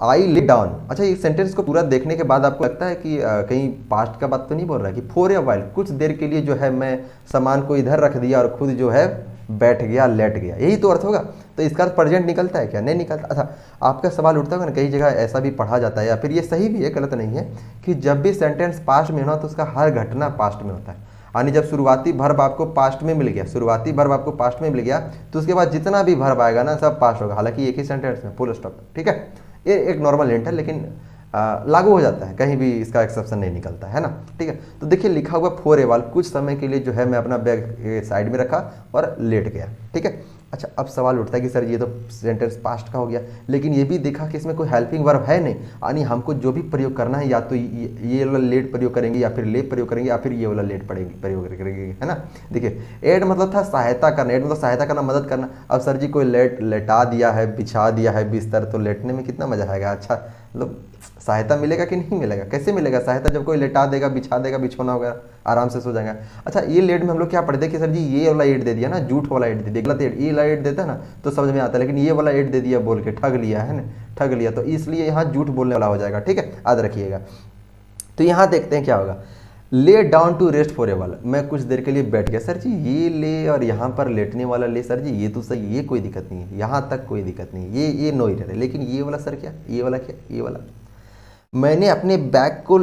आई ले डाउन, अच्छा इस सेंटेंस को पूरा देखने के बाद आपको लगता है कि कहीं पास्ट का बात तो नहीं बोल रहा है कि फॉर ए व्हाइल, कुछ देर के लिए जो है मैं सामान को इधर रख दिया और खुद जो है बैठ गया, लेट गया, यही तो अर्थ होगा। तो इसका अर्थ प्रेजेंट निकलता है क्या? नहीं निकलता। अच्छा आपका सवाल उठता होगा ना, कई जगह ऐसा भी पढ़ा जाता है या फिर ये सही भी है, गलत नहीं है, कि जब भी सेंटेंस पास्ट में होना तो उसका हर घटना पास्ट में होता है। यानी जब शुरुआती वर्ब आपको पास्ट में मिल गया, शुरुआती वर्ब आपको पास्ट में मिल गया, तो उसके बाद जितना भी वर्ब आएगा ना सब पास्ट होगा, हालांकि एक ही सेंटेंस में फुल स्टॉप। ठीक है, ये एक नॉर्मल हिंट है, लेकिन लागू हो जाता है, कहीं भी इसका एक्सेप्शन नहीं निकलता है ना। ठीक है, तो देखिए लिखा हुआ फॉर ए व्हाइल, कुछ समय के लिए जो है मैं अपना बैग साइड में रखा और लेट गया। ठीक है, अच्छा अब सवाल उठता है कि सर ये तो सेंटेंस पास्ट का हो गया, लेकिन ये भी देखा कि इसमें कोई हेल्पिंग वर्ब है नहीं, यानी हमको जो भी प्रयोग करना है या तो ये वाला लेट प्रयोग करेंगे या फिर ले प्रयोग करेंगे या फिर ये वाला लेट प्रयोग करेंगे, है ना। देखिए एड मतलब था सहायता करना, एड मतलब सहायता करना, मदद करना। अब सर जी कोई लेटा दिया है, बिछा दिया है बिस्तर, तो लेटने में कितना मजा आएगा, अच्छा मतलब सहायता मिलेगा कि नहीं मिलेगा, कैसे मिलेगा सहायता, जब कोई लेटा देगा, बिछा देगा, बिछोना वगैरह, आराम से सो जाएगा। अच्छा ये लेट में हम लोग क्या पढ़ते कि सर जी ये वाला एड दे दिया ना, झूठ वाला एड दे दिया, गलत एड, ये वाला एड देता है ना तो समझ में आता है, लेकिन ये वाला एड दे दिया बोल के ठग लिया है ना, ठग लिया, तो इसलिए यहाँ झूठ बोलने वाला हो जाएगा। ठीक है, याद रखिएगा। तो यहाँ देखते हैं क्या होगा, lay down to rest for a while, मैं कुछ देर के लिए बैठ गया। सर जी ये ले और यहाँ पर लेटने वाला ले, सर जी ये तो सही, ये कोई दिक्कत नहीं है, यहाँ तक कोई दिक्कत नहीं है, ये नो इरर है, लेकिन ये वाला सर क्या, ये वाला क्या, ये वाला, मैंने अपने बैग को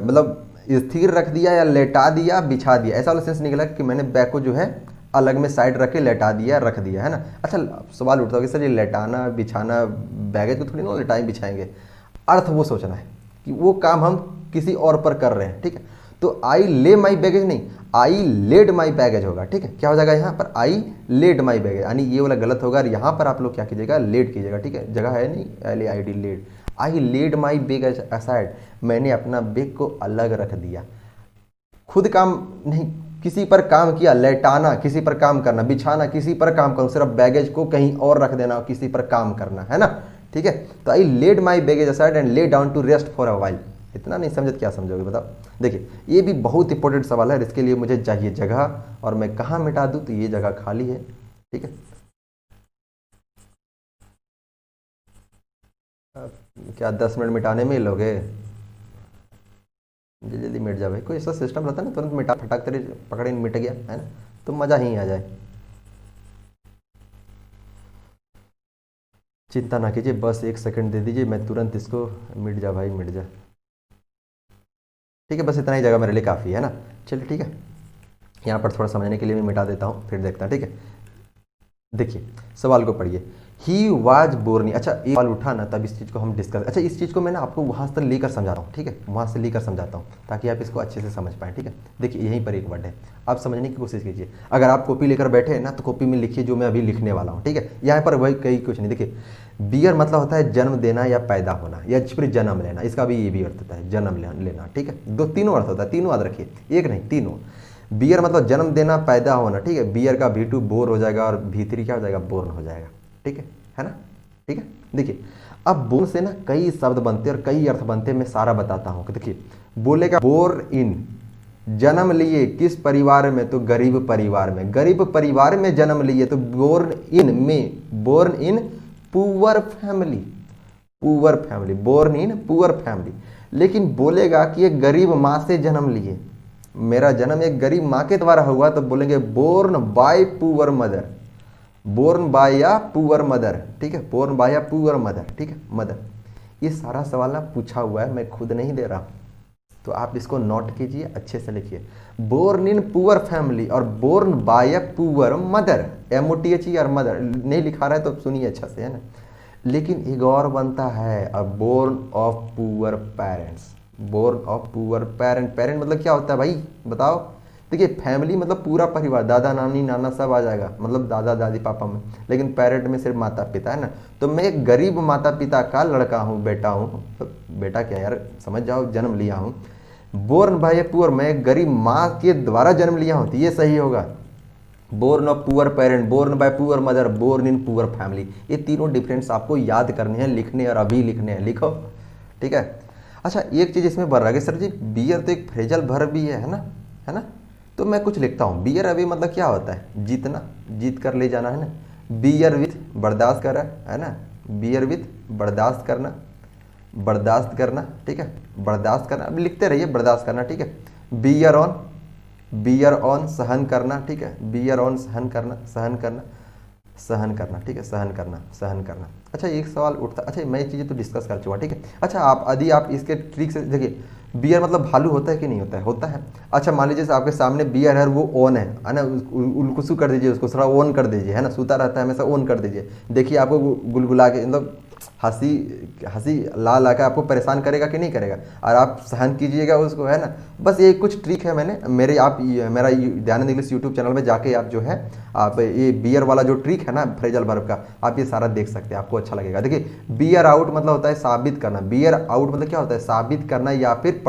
मतलब स्थिर रख दिया या लेटा दिया, बिछा दिया, ऐसा वाला सेंस निकला कि मैंने बैग को जो है अलग में साइड रख के लेटा दिया, रख दिया, है ना। अच्छा सवाल उठता है कि सर ये लेटाना बिछाना बैगेज को थोड़ी ना लेटाएं बिछाएंगे, अर्थ वो सोचना है कि वो काम हम किसी और पर कर रहे हैं। ठीक है, तो आई ले माई बैगेज नहीं, आई लेड माई बैगेज होगा। ठीक है, क्या हो जाएगा यहाँ पर, आई लेड माई बैगेज, यानी ये वाला गलत होगा और यहाँ पर आप लोग क्या कीजिएगा, लेड कीजिएगा। ठीक है, जगह है नहीं, LAID lead, I laid my baggage aside, मैंने अपना बैग को अलग रख दिया, खुद काम नहीं, किसी पर काम किया, लेटाना किसी पर काम करना, बिछाना किसी पर काम करना, सिर्फ बैगेज को कहीं और रख देना, किसी पर काम करना, है ना। ठीक है, तो I laid my baggage aside and lay down to rest for a while, इतना नहीं समझे क्या समझोगे बताओ। देखिए ये भी बहुत इंपॉर्टेंट सवाल है, इसके लिए मुझे चाहिए जगह, और मैं कहाँ मिटा दूँ, तो ये जगह खाली है। ठीक है, क्या 10 मिनट मिटाने में ही लोगे, जल्दी जल्दी मिट जाए भाई, कोई ऐसा सिस्टम रहता है ना तुरंत मिटा, फटाक तेरे पकड़े मिट गया, है ना, तो मज़ा ही आ जाए। चिंता ना कीजिए, बस 1 सेकंड दे दीजिए, मैं तुरंत इसको मिट जा भाई, मिट जा। ठीक है, बस इतना ही जगह मेरे लिए काफ़ी है ना। चलिए ठीक है, यहाँ पर थोड़ा समझने के लिए मैं मिटा देता हूँ, फिर देखता हूँ। ठीक है, देखिए सवाल को पढ़िए, ही वाज बोर्न, अच्छा एक सवाल उठा ना तब इस चीज़ को हम डिस्कस, अच्छा इस चीज़ को मैं ना आपको वहाँ से लेकर समझाता हूँ। ठीक है, वहाँ से लेकर समझाता हूँ ताकि आप इसको अच्छे से समझ पाएँ। ठीक है, देखिए यहीं पर एक वर्ड है, आप समझने की कोशिश कीजिए। अगर आप कॉपी लेकर बैठे हैं ना तो कॉपी में लिखिए जो मैं अभी लिखने वाला हूँ। ठीक है, यहाँ पर वही कहीं कुछ नहीं, देखिए बियर मतलब होता है जन्म देना या पैदा होना या फिर जन्म लेना, इसका भी ये भी अर्थ होता है, जन्म लेना। ठीक है, तीनों अर्थ होता है, तीनों याद रखिए, एक नहीं तीनों। बियर मतलब जन्म देना, पैदा होना। ठीक है, बियर का V2 बोर हो जाएगा और V3 क्या हो जाएगा, बोर्न हो जाएगा। ठीक है ना। ठीक है, देखिए अब बोर्न से ना कई शब्द बनते हैं और कई अर्थ बनते हैं, मैं सारा बताता हूँ। देखिए बोलेगा बोर्न इन, जन्म लिए किस परिवार में, तो गरीब परिवार में, गरीब परिवार में जन्म लिए, तो बोर्न इन में, born in poor family, poor family, born in poor family. लेकिन बोलेगा कि एक गरीब माँ से जन्म लिए, मेरा जन्म एक गरीब माँ के द्वारा हुआ, तो बोलेंगे born by poor mother, born by या पुअर मदर। ठीक है, बोर्न बाय या पुअर मदर। ठीक है, मदर। ये सारा सवाल ना पूछा हुआ है, मैं खुद नहीं दे रहा हूँ, तो आप इसको नोट कीजिए, अच्छे से लिखिए। बोर्न इन पुअर फैमिली और born by a poor mother, MOTHE और मदर नहीं लिखा रहा है तो सुनिए अच्छा से, है ना। लेकिन एक और बनता है, a born of poor parents, born of poor parent. Parent मतलब क्या होता है भाई बताओ। देखिए फैमिली मतलब पूरा परिवार, दादा नानी नाना सब आ जाएगा, मतलब दादा दादी पापा में, लेकिन पेरेंट में सिर्फ माता पिता, है ना। तो मैं एक गरीब माता पिता का लड़का हूँ, बेटा हूँ, तो बेटा क्या यार समझ जाओ, जन्म लिया हूँ। बोर्न बाय ए पुअर, मैं एक गरीब माँ के द्वारा जन्म लिया हूँ, तो ये सही होगा। Born of poor parent, born by poor mother, born in poor family. ये तीनों डिफरेंस आपको याद करने हैं, लिखने और अभी लिखने हैं, लिखो, ठीक है। अच्छा एक चीज़ इसमें बढ़ रहा है सर जी, बियर तो एक फ्रेजल वर्ब भी है ना, है ना। तो मैं कुछ लिखता हूँ, बियर अभी मतलब क्या होता है, जीतना, जीत कर ले जाना, है ना। बियर विथ बर्दाश्त कर, है ना, बियर विथ बर्दाश्त करना, बर्दाश्त करना, ठीक है, बर्दाश्त करना, अब लिखते रहिए बर्दाश्त करना, ठीक है। बियर ऑन, बियर ऑन सहन करना, ठीक है, बियर ऑन सहन करना, सहन करना, सहन करना, ठीक है, सहन करना, सहन करना। अच्छा एक सवाल उठता, अच्छा मैं ये चीज़ें तो डिस्कस कर चुका, ठीक है। अच्छा आप यदि आप इसके ट्रिक से देखिए, बियर मतलब भालू होता है कि नहीं होता है, होता है। अच्छा मान लीजिए आपके सामने बियर है, वो ऑन है ना, उल्कुसू कर दीजिए उसको, थोड़ा ऑन कर दीजिए, है ना, सूता रहता है हमेशा, ऑन कर दीजिए, देखिए आपको गुलगुला के मतलब हंसी हंसी ला ला के आपको परेशान करेगा कि नहीं करेगा, और आप सहन कीजिएगा उसको, है ना। बस ये कुछ ट्रिक है, मैंने मेरे आप मेरा दयानंद इंग्लिश यूट्यूब चैनल में जाके आप जो है आप ये बियर वाला जो ट्रिक है ना फ्रेजल वर्ब का, आप ये सारा देख सकते हैं, आपको अच्छा लगेगा। देखिए बियर आउट मतलब होता है साबित करना, बियर आउट मतलब क्या होता है, साबित करना, या फिर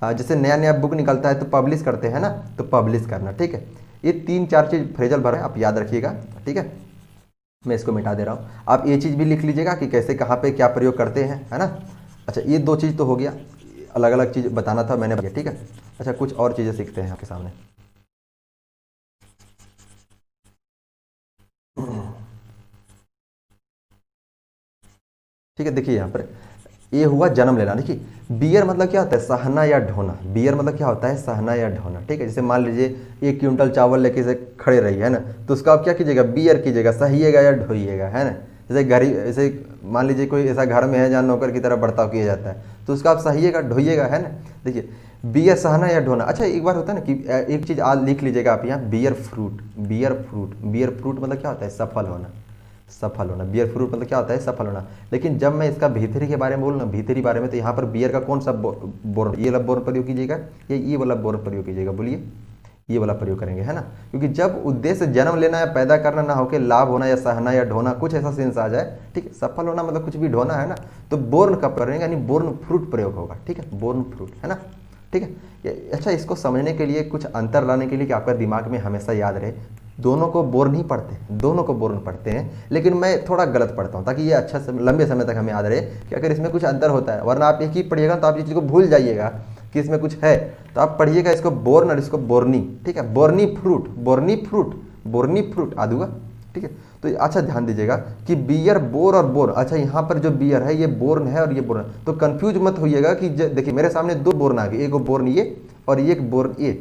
जैसे नया नया बुक निकलता है तो पब्लिश करते हैं ना, तो पब्लिश करना, ठीक है। ये 3-4 चीज़ फ्रेजल वर्ब है, आप याद रखिएगा, ठीक है। मैं इसको मिटा दे रहा हूँ, आप ये चीज़ भी लिख लीजिएगा कि कैसे कहाँ पे क्या प्रयोग करते हैं, है ना। अच्छा ये 2 चीज़ तो हो गया, अलग अलग चीज़ बताना था मैंने, ठीक है। अच्छा कुछ और चीज़ें सीखते हैं आपके सामने। ठीक है, देखिए यहाँ पर ये हुआ जन्म लेना। देखिए बियर मतलब क्या होता है, सहना या ढोना, बियर मतलब क्या होता है, सहना या ढोना, ठीक है। जैसे मान लीजिए 1 क्विंटल चावल लेके से खड़े रही, है ना, तो उसका आप क्या कीजिएगा, बियर कीजिएगा, सहिएगा या ढोइएगा, है ना। जैसे गरीब, जैसे मान लीजिए कोई ऐसा घर में है जहाँ नौकर की तरह बर्ताव किया जाता है, तो उसका आप सहिएगा ढोइएगा, है ना। देखिए बियर सहना या ढोना। अच्छा एक बार होता है ना कि एक चीज़ आज लिख लीजिएगा आप यहाँ, bear fruit, bear fruit, bear fruit मतलब क्या होता है, सफल होना, सफल होना। बियर फ्रूट मतलब क्या होता है, सफल होना। लेकिन जब मैं इसका भीतरी के बारे में बोलूँ ना, भीतरी बारे में, तो यहाँ पर बियर का कौन सा बोर्न, ये वाला बोर्न प्रयोग कीजिएगा, ये वाला बोर्न प्रयोग कीजिएगा, बोलिए ये वाला प्रयोग करेंगे, है ना। क्योंकि जब उद्देश्य जन्म लेना या पैदा करना ना होकर लाभ होना या सहना या ढोना, कुछ ऐसा सेंस आ जाए, ठीक है, सफल होना मतलब कुछ भी ढोना, है ना, तो बोर्न कब करेंगे, यानी बोर्न फ्रूट प्रयोग होगा, ठीक है, बोर्न फ्रूट, है ना, ठीक है। अच्छा इसको समझने के लिए, कुछ अंतर लाने के लिए कि आपका दिमाग में हमेशा याद रहे, दोनों को बोर्न ही पढ़ते हैं, दोनों को बोर्न पढ़ते हैं, लेकिन मैं थोड़ा गलत पढ़ता हूँ ताकि ये अच्छा लंबे समय तक हमें याद रहे कि अगर इसमें कुछ अंतर होता है, वरना आप एक ही पढ़िएगा तो आप इस चीज़ को भूल जाइएगा कि इसमें कुछ है। तो आप पढ़िएगा इसको बोर्न और इसको बोर्नी, ठीक है, बोर्नी फ्रूट, बोर्नी फ्रूट, बोर्नी फ्रूट आदूगा, ठीक है। तो अच्छा ध्यान दीजिएगा कि बियर, बोर और बोर, अच्छा यहाँ पर जो बियर है ये बोर्न है और ये बोर्न, तो कंफ्यूज मत होइएगा कि देखिए मेरे सामने 2 बोर्न आ गए, एक बोर्न ये और एक बोर्न ये,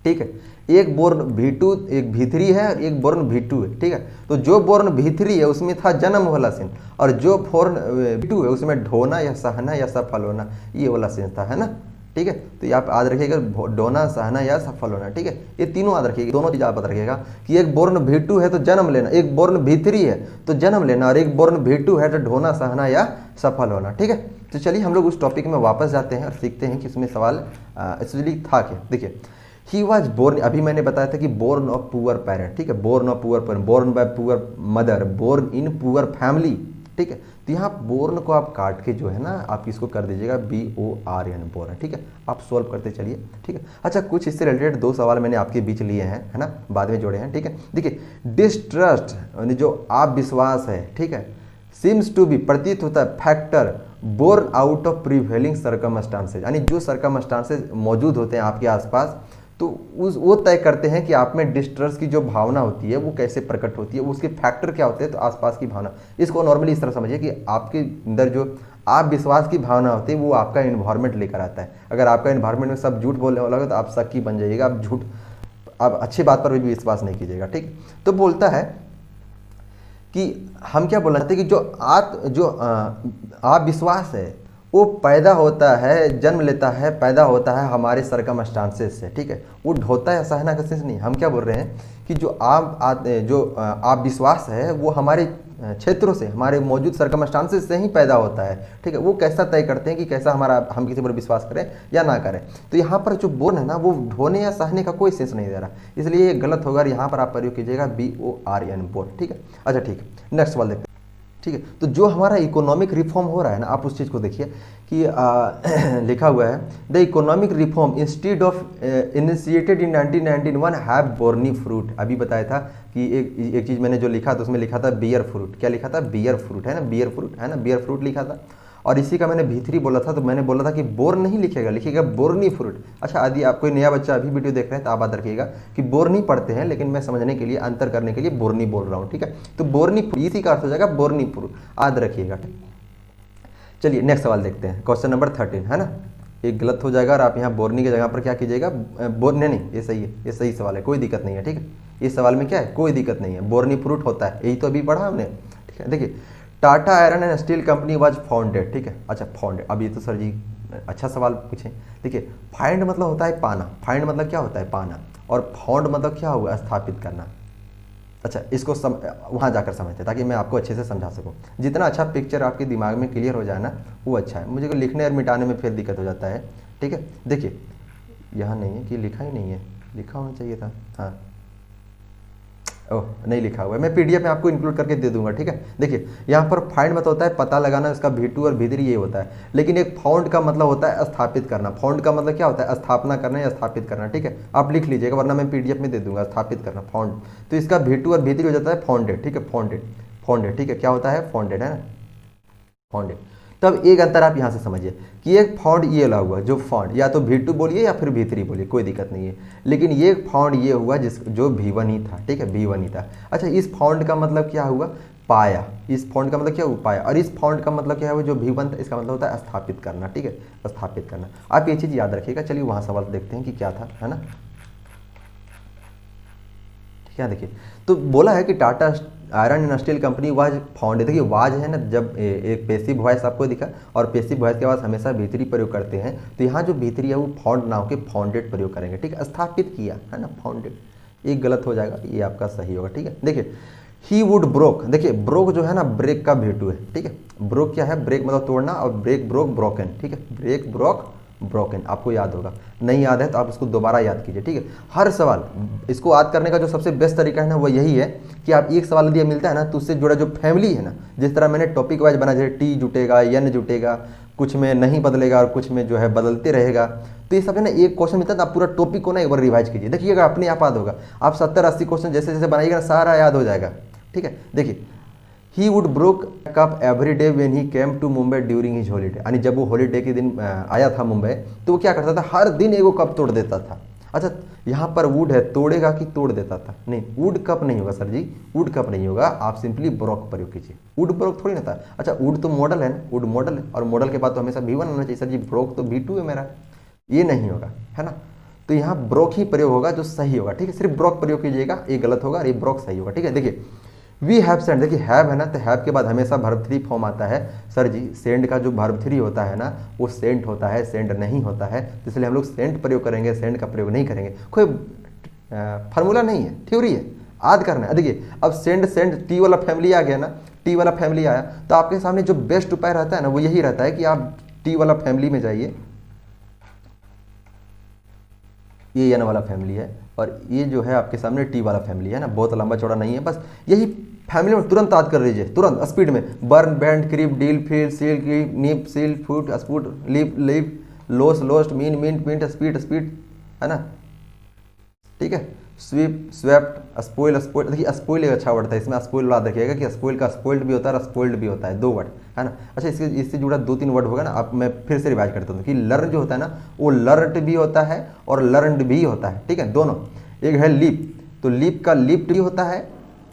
ठीक है। एक बोर्न V2, एक V3 है और एक बोर्न V2 है, ठीक है। तो जो बोर्न V3 है उसमें था जन्म वाला सीन, और जो बोर्न V2 है उसमें ढोना या सहना या सफल होना, ये वाला सीन था, है ना, ठीक है। तो ये आप याद रखिएगा, ढोना, सहना या सफल होना, ठीक है, ये तीनों याद रखिएगा, दोनों चीज़ आप याद रखिएगा कि एक बोर्न V2 है तो जन्म लेना, एक बोर्न V3 है तो जन्म लेना, और एक बोर्न V2 है तो ढोना, सहना या सफल होना, ठीक है। तो चलिए हम लोग उस टॉपिक में वापस जाते हैं और सीखते हैं कि उसमें सवाल एक्चुअली था क्या। देखिए ही वॉज बोर्न, अभी मैंने बताया था कि बोर्न ऑफ पुअर पेरेंट, ठीक है, born of poor parent, born by poor mother, born in poor family, ठीक है। तो यहाँ बोर्न को आप काट के जो है ना आप इसको कर दीजिएगा BORN, बोर्न, ठीक है। आप सोल्व करते चलिए, ठीक है। अच्छा कुछ इससे रिलेटेड 2 सवाल मैंने आपके बीच लिए हैं, है ना, बाद में जोड़े हैं, ठीक है। देखिए डिस्ट्रस्ट यानी जो आप विश्वास है, ठीक है, सीम्स टू बी प्रतीत होता है, factor born out of prevailing circumstances, यानी जो सर्कमस्टांसेज मौजूद होते हैं आपके आसपास, तो वो तय करते हैं कि आप में डिस्ट्रस्ट की जो भावना होती है वो कैसे प्रकट होती है, उसके फैक्टर क्या होते हैं, तो आसपास की भावना। इसको नॉर्मली इस तरह समझिए कि आपके अंदर जो आप विश्वास की भावना होती है वो आपका इन्वायरमेंट लेकर आता है। अगर आपका इन्वायरमेंट में सब झूठ बोलने वाला होगा तो आप शक्की बन जाइएगा, आप झूठ, आप अच्छी बात पर भी विश्वास नहीं कीजिएगा, ठीक। तो बोलता है कि हम क्या बोलना चाहते हैं कि जो आप विश्वास है वो पैदा होता है, जन्म लेता है, पैदा होता है हमारे सरकमस्टांसेस से, ठीक है। वो होता है सहना का सेंस नहीं। हम क्या बोल रहे हैं कि जो आप विश्वास है वो हमारे क्षेत्रों से, हमारे मौजूद सरकमस्टांसेस से ही पैदा होता है, ठीक है। वो कैसा तय करते हैं कि कैसा हमारा, हम किसी पर विश्वास करें या ना करें। तो यहाँ पर जो बोर्न है ना, वो ढोने या सहने का कोई सेंस नहीं दे रहा, इसलिए ये गलत होगा। यहाँ पर आप प्रयोग कीजिएगा BORN, बोर्न, ठीक है। अच्छा ठीक है, नेक्स्ट सवाल देखते हैं, ठीक है। तो जो हमारा इकोनॉमिक रिफॉर्म हो रहा है ना, आप उस चीज़ को देखिए कि लिखा हुआ है the economic reform instead of initiated in 1991 have borne fruit. अभी बताया था कि एक चीज़ मैंने जो लिखा था उसमें लिखा था बियर फ्रूट। क्या लिखा था? बियर फ्रूट, है ना, बियर फ्रूट, है ना, बियर फ्रूट लिखा था। और इसी का मैंने भीतरी बोला था, तो मैंने बोला था कि बोर नहीं लिखेगा, लिखिएगा बोर्नी फ्रूट। अच्छा, यदि आप कोई नया बच्चा अभी वीडियो देख रहे हैं तो आप याद रखिएगा कि बोर्नी पढ़ते हैं, लेकिन मैं समझने के लिए, अंतर करने के लिए बोर्नी बोल रहा हूँ, ठीक है। तो बोर्नी इसी का अर्थ हो जाएगा बोर्नी फ्रूट, याद रखिएगा। चलिए नेक्स्ट सवाल देखते हैं, क्वेश्चन नंबर 13, है ना। एक गलत हो जाएगा और आप यहाँ बोर्नी की जगह पर क्या कीजिएगा, नहीं, ये सही है, ये सही सवाल है, कोई दिक्कत नहीं है, ठीक है। इस सवाल में क्या है, कोई दिक्कत नहीं है, बोर्नी फ्रूट होता है, यही तो अभी पढ़ा हमने, ठीक है। देखिए, Tata iron and steel company was founded, ठीक है। अच्छा, फाउंडेड, अब ये तो सर जी अच्छा सवाल पूछे। देखिए, फाइंड मतलब होता है पाना, फाइंड मतलब क्या होता है, पाना, और फाउंड मतलब क्या हुआ, स्थापित करना। अच्छा, इसको वहाँ जाकर समझते, ताकि मैं आपको अच्छे से समझा सकूँ। जितना अच्छा पिक्चर आपके दिमाग में क्लियर हो जाए ना, वो अच्छा है। मुझे को लिखने और मिटाने में फिर दिक्कत हो जाता है, ठीक है। देखिए, यहाँ नहीं है कि लिखा ही नहीं है, लिखा होना चाहिए था, हाँ, ओह नहीं लिखा हुआ है, मैं PDF में आपको इंक्लूड करके दे दूंगा, ठीक है। देखिए, यहाँ पर फाइंड मतलब होता है पता लगाना, इसका V2 और V3 ये होता है। लेकिन एक फाउंड का मतलब होता है स्थापित करना। फाउंड का मतलब क्या होता है, स्थापना करना या स्थापित करना, ठीक है। आप लिख लीजिएगा, वरना मैं PDF में दे दूंगा, स्थापित करना, फाउंड। तो इसका V2 और V3 हो जाता है फाउंडेड, ठीक है, फाउंडेड, फाउंडेड, ठीक है। क्या होता है, फाउंडेड, है ना, फाउंडेड। तब एक अंतर आप यहाँ से समझिए कि एक फाउंड ये वाला हुआ, जो फाउंड, या तो V2 बोलिए या फिर V3 बोलिए, कोई दिक्कत नहीं है। लेकिन ये फाउंड ये हुआ जो V1 ही था, ठीक है, V1 ही था। अच्छा, इस फाउंड का मतलब क्या हुआ, पाया। इस फाउंड का मतलब क्या हुआ, पाया। और इस फाउंड का मतलब क्या हुआ, जो V1 था, इसका मतलब होता है स्थापित करना, ठीक है, स्थापित करना। आप ये चीज़ याद रखिएगा। चलिए वहाँ सवाल देखते हैं कि क्या था, है ना। ठीक है, देखिए, तो बोला है कि Tata iron and steel company was founded. देखिए, वाज है ना, जब एक पैसिव वॉइस आपको दिखा, और पैसिव वॉइस के बाद हमेशा भीतरी प्रयोग करते हैं, तो यहाँ जो भीतरी है वो फाउंड ना होकर फाउंडेड प्रयोग करेंगे, ठीक है। स्थापित किया, है ना, फाउंडेड। एक गलत हो जाएगा, ये आपका सही होगा, ठीक है। देखिए, ही वुड ब्रोक। देखिए, ब्रोक जो है ना, ब्रेक का V2 है, ठीक है। ब्रोक क्या है, ब्रेक मतलब तोड़ना, और ब्रेक ब्रोक ब्रोकन, ठीक है, ब्रेक ब्रोक ब्रोकन, आपको याद होगा। नहीं याद है तो आप इसको दोबारा याद कीजिए, ठीक है। हर सवाल इसको याद करने का जो सबसे बेस्ट तरीका है ना, वो यही है कि आप एक सवाल यदि मिलता है ना, तो उससे जुड़ा जो फैमिली है ना, जिस तरह मैंने टॉपिक वाइज बना, जैसे T जुटेगा, N जुटेगा, कुछ में नहीं बदलेगा और कुछ में जो है बदलते रहेगा, तो ये सब है ना, एक क्वेश्चन मिलता है तो आप पूरा टॉपिक को ना एक बार रिवाइज कीजिए, देखिएगा अपने आप याद होगा। आप 70-80 क्वेश्चन जैसे जैसे बनाइएगा ना, सारा याद हो जाएगा, ठीक है। देखिए, he would broke cup every day when he came to Mumbai during his holiday. यानी जब वो हॉलीडे के दिन आया था मुंबई, तो वो क्या करता था, हर दिन एगो कप तोड़ देता था। अच्छा, यहाँ पर वुड है, तोड़ेगा कि तोड़ देता था, नहीं, वुड कप नहीं होगा सर जी, वुड कप नहीं होगा, आप सिंपली ब्रोक प्रयोग कीजिए। वुड ब्रोक थोड़ी ना था। अच्छा, वुड तो मॉडल है ना, वुड मॉडल है, और मॉडल के बाद तो हमेशा V1 होना चाहिए। सर जी, ब्रोक तो V2 है मेरा, ये नहीं होगा, है ना। तो यहाँ ब्रोक ही प्रयोग होगा जो सही होगा, ठीक है। सिर्फ ब्रोक प्रयोग कीजिएगा, ये गलत होगा और ये ब्रोक सही होगा, ठीक है। देखिए, वी हैव सेंड, देखिए हैव है ना, तो हैव के बाद हमेशा वर्ब 3 फॉर्म आता है। सर जी, सेंड का जो वर्ब 3 होता है ना, वो सेंट होता है, सेंड नहीं होता है, तो इसलिए हम लोग सेंट प्रयोग करेंगे, सेंड का प्रयोग नहीं करेंगे। कोई फार्मूला नहीं है, थ्योरी है, याद करना है। देखिए, अब सेंड सेंड टी वाला फैमिली आ गया ना, टी वाला फैमिली आया, तो आपके सामने जो बेस्ट उपाय रहता है ना, वो यही रहता है कि आप टी वाला फैमिली में जाइए, ये N वाला फैमिली है, और ये जो है आपके सामने T वाला फैमिली है ना, बहुत लंबा चौड़ा नहीं है, बस यही फैमिली में तुरंत याद कर लीजिए, तुरंत स्पीड में। Burn, bend, creep, deal, feel, seal, creep, nip, seal, foot, spout, leap, leap, lose, lost, mean, meant, meant, speed, speed, है ना, ठीक है। Sweep, swept, spoil, spoil. देखिए, स्पोइल एक अच्छा वर्ड था, इसमें स्पोइल याद रखिएगा कि स्पोइल का स्पोइल्ड भी होता है और स्पोइल्ड भी होता है, 2 वर्ड, है ना। अच्छा, इससे जुड़ा 2-3 वर्ड होगा ना, अब मैं फिर से रिवाइज करता हूँ कि लर्न जो होता है ना, वो लर्नड भी होता है और लर्नड भी होता है, ठीक है, दोनों। एक है लीप, तो लीप का लिफ्ट भी होता है,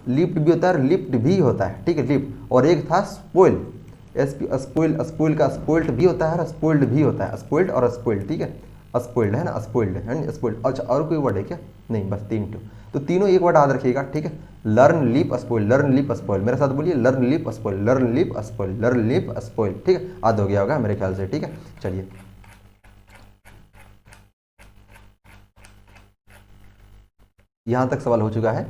लिफ्ट भी होता है और लिफ्ट भी होता है, ठीक है, लिफ्ट। और एक था स्पोइल, स्पोइल, स्पोइल का स्पोइल्ड भी होता है और स्पोइल्ड भी होता है, स्पोइल्ड और स्पोइल्ड, ठीक है, स्पोइल्ड है ना, स्पोइल्ड है ना, स्पोइल्ड। अच्छा, और कोई वर्ड है क्या? नहीं, बस 3 टू। तो तीनों एक वर्ड याद रखिएगा, ठीक है। Learn, leap, spoil, learn, leap, spoil, मेरे साथ बोलिए, learn, leap, spoil, learn, leap, spoil, learn, leap, spoil, ठीक है। याद हो गया होगा मेरे ख्याल से, ठीक है। चलिए यहाँ तक सवाल हो चुका है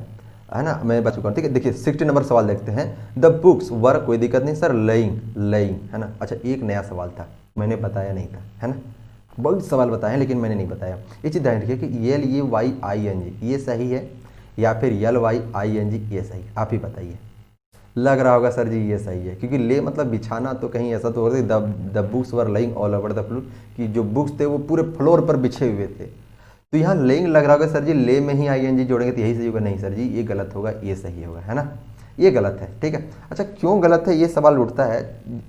ना, मैं बच चुका हूँ, ठीक है। देखिए 60 नंबर सवाल देखते हैं। द बुक्स वर, कोई दिक्कत नहीं सर, लेइंग, लेइंग, है ना। अच्छा एक नया सवाल था, मैंने बताया नहीं था, है ना। बहुत सवाल बताए हैं लेकिन मैंने नहीं बताया। ये चीज़ ध्यान रखिए कि एल ये वाई आई एन जी ये सही है या फिर यल वाई आई एन जी ये सही, आप ही बताइए। लग रहा होगा सर जी ये सही है, क्योंकि ले मतलब बिछाना, तो कहीं ऐसा तो हो रहा है the books were laying all over the floor, कि जो बुक्स थे वो पूरे फ्लोर पर बिछे हुए थे। तो यहाँ लेइंग लग रहा होगा सर जी, ले में ही आई एन जी जोड़ेंगे तो यही सही होगा। नहीं सर जी ये गलत होगा, ये सही होगा, है ना, ये गलत है, ठीक है। अच्छा क्यों गलत है ये सवाल उठता है,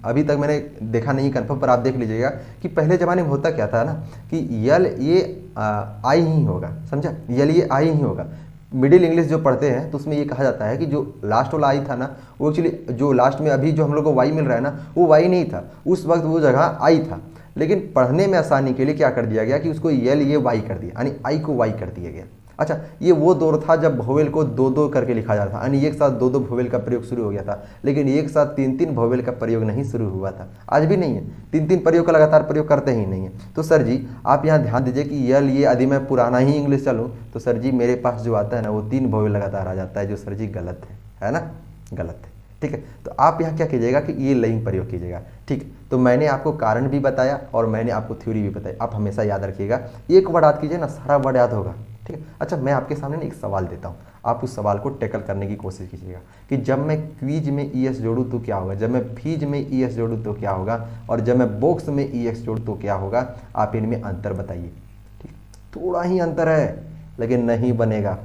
अभी तक मैंने देखा नहीं कंफर्म, पर आप देख लीजिएगा कि पहले ज़माने में होता क्या था ना कि यल ये आई ही होगा, समझा, यल ये आई ही होगा। मिडिल इंग्लिश जो पढ़ते हैं तो उसमें ये कहा जाता है कि जो लास्ट वाला आई था ना, वो एक्चुअली जो लास्ट में अभी जो हम लोग को वाई मिल रहा है ना, वो वाई नहीं था, उस वक्त वो जगह आई था। लेकिन पढ़ने में आसानी के लिए क्या कर दिया गया कि उसको यल ये वाई कर दिया, यानी आई को वाई कर दिया गया। अच्छा ये वो दौर था जब भोवेल को दो दो करके लिखा जाता था, यानी एक साथ दो दो भोवेल का प्रयोग शुरू हो गया था, लेकिन एक साथ तीन तीन भोवेल का प्रयोग नहीं शुरू हुआ था। आज भी नहीं है, तीन तीन प्रयोग का लगातार प्रयोग करते ही नहीं है। तो सर जी आप यहाँ ध्यान दीजिए कि यल ये यदि मैं पुराना ही इंग्लिश चलूँ तो सर जी मेरे पास जो आता है ना वो तीन भोवेल लगातार आ जाता है, जो सर जी गलत है ना, गलत है, ठीक है। तो आप यहाँ क्या कीजिएगा कि ये लेइंग प्रयोग कीजिएगा, ठीक है। तो मैंने आपको कारण भी बताया और मैंने आपको थ्योरी भी बताई, आप हमेशा याद रखिएगा, एक वर्ड याद कीजिए ना सारा वर्ड याद होगा, ठीक है। अच्छा मैं आपके सामने ना एक सवाल देता हूँ, आप उस सवाल को टैकल करने की कोशिश कीजिएगा कि जब मैं क्वीज में ई एस जोड़ूँ तो क्या होगा, जब मैं फीज में ई एस जोड़ूँ तो क्या होगा, और जब मैं बॉक्स में ई एक्स जोड़ूँ तो क्या होगा। आप इनमें अंतर बताइए, ठीक। थोड़ा ही अंतर है लेकिन नहीं बनेगा,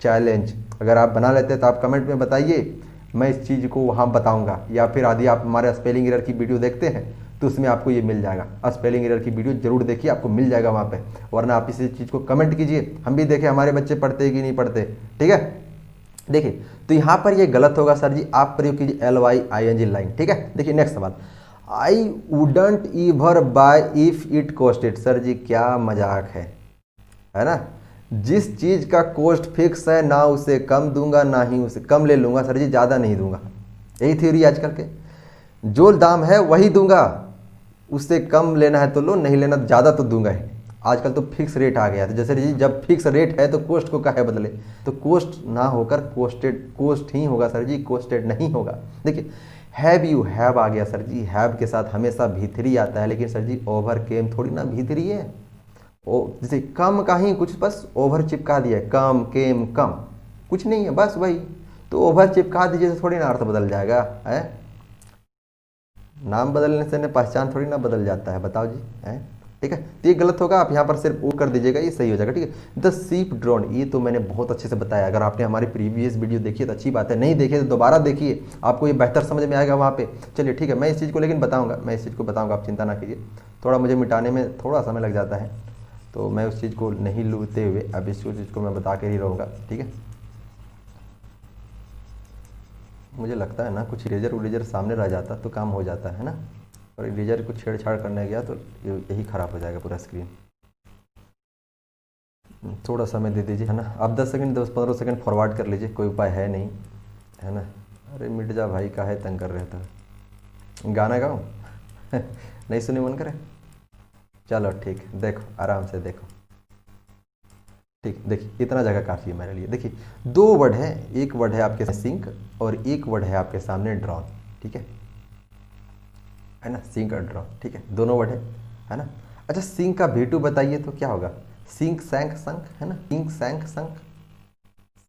चैलेंज। अगर आप बना लेते हैं तो आप कमेंट में बताइए, मैं इस चीज़ को वहाँ बताऊँगा, या फिर यदि आप हमारे स्पेलिंग एरर की वीडियो देखते हैं तो उसमें आपको ये मिल जाएगा। स्पेलिंग एरर की वीडियो जरूर देखिए, आपको मिल जाएगा वहाँ पे, वरना आप इसी चीज़ को कमेंट कीजिए, हम भी देखें हमारे बच्चे पढ़ते कि नहीं पढ़ते, ठीक है। देखिए तो यहाँ पर ये गलत होगा सर जी, आप प्रयोग कीजिए L Y I N G line, ठीक है। देखिए नेक्स्ट सवाल, I wouldn't ever buy if it costed. Sir ji क्या मजाक है ना, जिस चीज़ का कॉस्ट फिक्स है ना उसे कम दूंगा ना ही उसे कम ले लूंगा, सर जी ज़्यादा नहीं दूंगा, यही थ्योरी आजकल के, जो दाम है वही दूंगा, उससे कम लेना है तो लो, नहीं लेना ज़्यादा तो दूंगा ही। आजकल तो फिक्स रेट आ गया है, तो जैसे जी जब फिक्स रेट है तो कॉस्ट को काहे बदले, तो कॉस्ट ना होकर कॉस्टेड, कॉस्ट ही होगा सर जी, कॉस्टेड नहीं होगा। देखिए हैव यू हैव आ गया सर जी, हैव के साथ हमेशा भीतरी आता है, लेकिन सर जी ओवर केम थोड़ी ना भीतरी है, ओ जैसे कम का ही कुछ बस ओवर चिपका दिया, कम केम कम कुछ नहीं है, बस वही, तो ओवर चिपका दीजिए तो थोड़ी ना अर्थ बदल जाएगा, है नाम बदलने से पहचान थोड़ी ना बदल जाता है, बताओ जी, है ठीक है। तो ये गलत होगा, आप यहाँ पर सिर्फ ओ कर दीजिएगा, ये सही हो जाएगा, ठीक है। द सीप ड्रोन, ये तो मैंने बहुत अच्छे से बताया, अगर आपने हमारी प्रीवियस वीडियो देखी है तो अच्छी बात है, नहीं देखिए तो दोबारा देखिए, आपको ये बेहतर समझ में आएगा वहाँ पे। चलिए ठीक है, मैं इस चीज़ को लेकिन बताऊँगा, मैं इस चीज़ को बताऊँगा, आप चिंता ना कीजिए, थोड़ा मुझे मिटाने में थोड़ा समय लग जाता है, तो मैं उस चीज़ को नहीं लूटते हुए अब इस चीज़ को मैं बता के ही रहूँगा, ठीक है। मुझे लगता है ना कुछ इरेजर उरेजर सामने रह जाता तो काम हो जाता है ना, और इरेजर को छेड़छाड़ करने गया तो यही ख़राब हो जाएगा पूरा स्क्रीन। थोड़ा समय दे दीजिए, है ना, आप 10 सेकंड 10-15 सेकंड फॉरवर्ड कर लीजिए, कोई उपाय है नहीं, है ना। अरे मिट जा भाई, काहे तंग कर रहे थे, गाना गाऊँ नहीं सुने मन करे, चलो ठीक, देखो आराम से देखो, ठीक। देखिए इतना जगह काफ़ी है मेरे लिए। देखिए दो वर्ड है, एक वर्ड है आपके सिंक और एक वर्ड है आपके सामने ड्रॉन, ठीक है ना, सिंक और ड्रॉन, ठीक है, दोनों वर्ड है ना। अच्छा सिंक का V2 बताइए तो क्या होगा, सिंक सैंक संक, है ना, सिंक सैंक संक,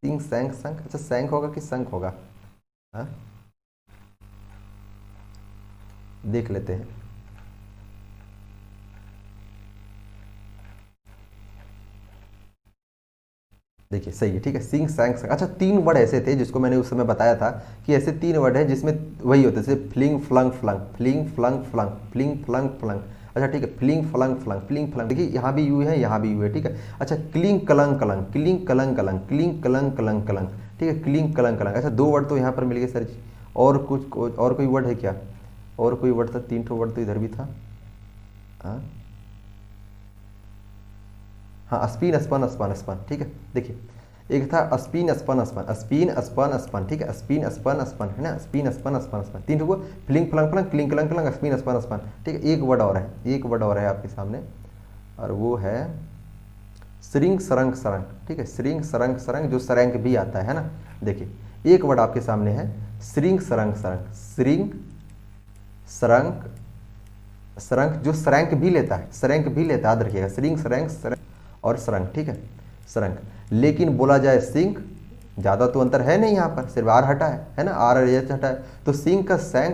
सिंक सैंक संक। अच्छा सैंक होगा कि संक होगा, हाँ देख लेते हैं। देखिए सही है, ठीक है, सिंक सैंक संक। अच्छा 3 वर्ड ऐसे थे जिसको मैंने उस समय बताया था कि ऐसे 3 वर्ड हैं जिसमें वही होते थे, fling flung flung, fling flung flung, fling flung flung. अच्छा ठीक है, fling flung flung, fling flung, देखिए यहाँ भी यू है यहाँ भी यू है, ठीक है। अच्छा क्लिंग कलंग कलंग, क्लिंग कलंग कलंग, क्लिंग कलंग कलंग कलंग, ठीक है, क्लिंग कलंग कलंग। अच्छा 2 वर्ड तो यहाँ पर मिल गए सर जी, और कुछ और कोई वर्ड है क्या, और कोई वर्ड था, 3 ठो वर्ड तो इधर भी था, हाँ स्पिन स्पन स्पन स्पन, ठीक है। देखिए एक था spin spun spun, spin spun spun, ठीक है, स्पिन स्पन स्पन है ना, स्पिन स्पन स्पन स्पन, 3 हुआ। Fling flung flung cling clung clung spin spun spun, ठीक है। एक वर्ड और है, एक वर्ड और है आपके सामने, और वो है श्रिंक सरंग सरंग, ठीक है, श्रिंक सरंग सरंग, जो सरंग भी आता है ना। देखिए एक वर्ड आपके सामने है श्रिंक सरंग सरंग, श्रिंक सरंग सरंग, जो सरंग भी लेता है, सरंग भी लेता है, याद रखिएगा, श्रिंक सरंग सरंग और सरंग, ठीक है, सरंग। लेकिन बोला जाए सिंक, ज़्यादा तो अंतर है नहीं यहाँ पर, सिर्फ आर हटा है ना, आर और एच हटा है, तो सिंक का सैंक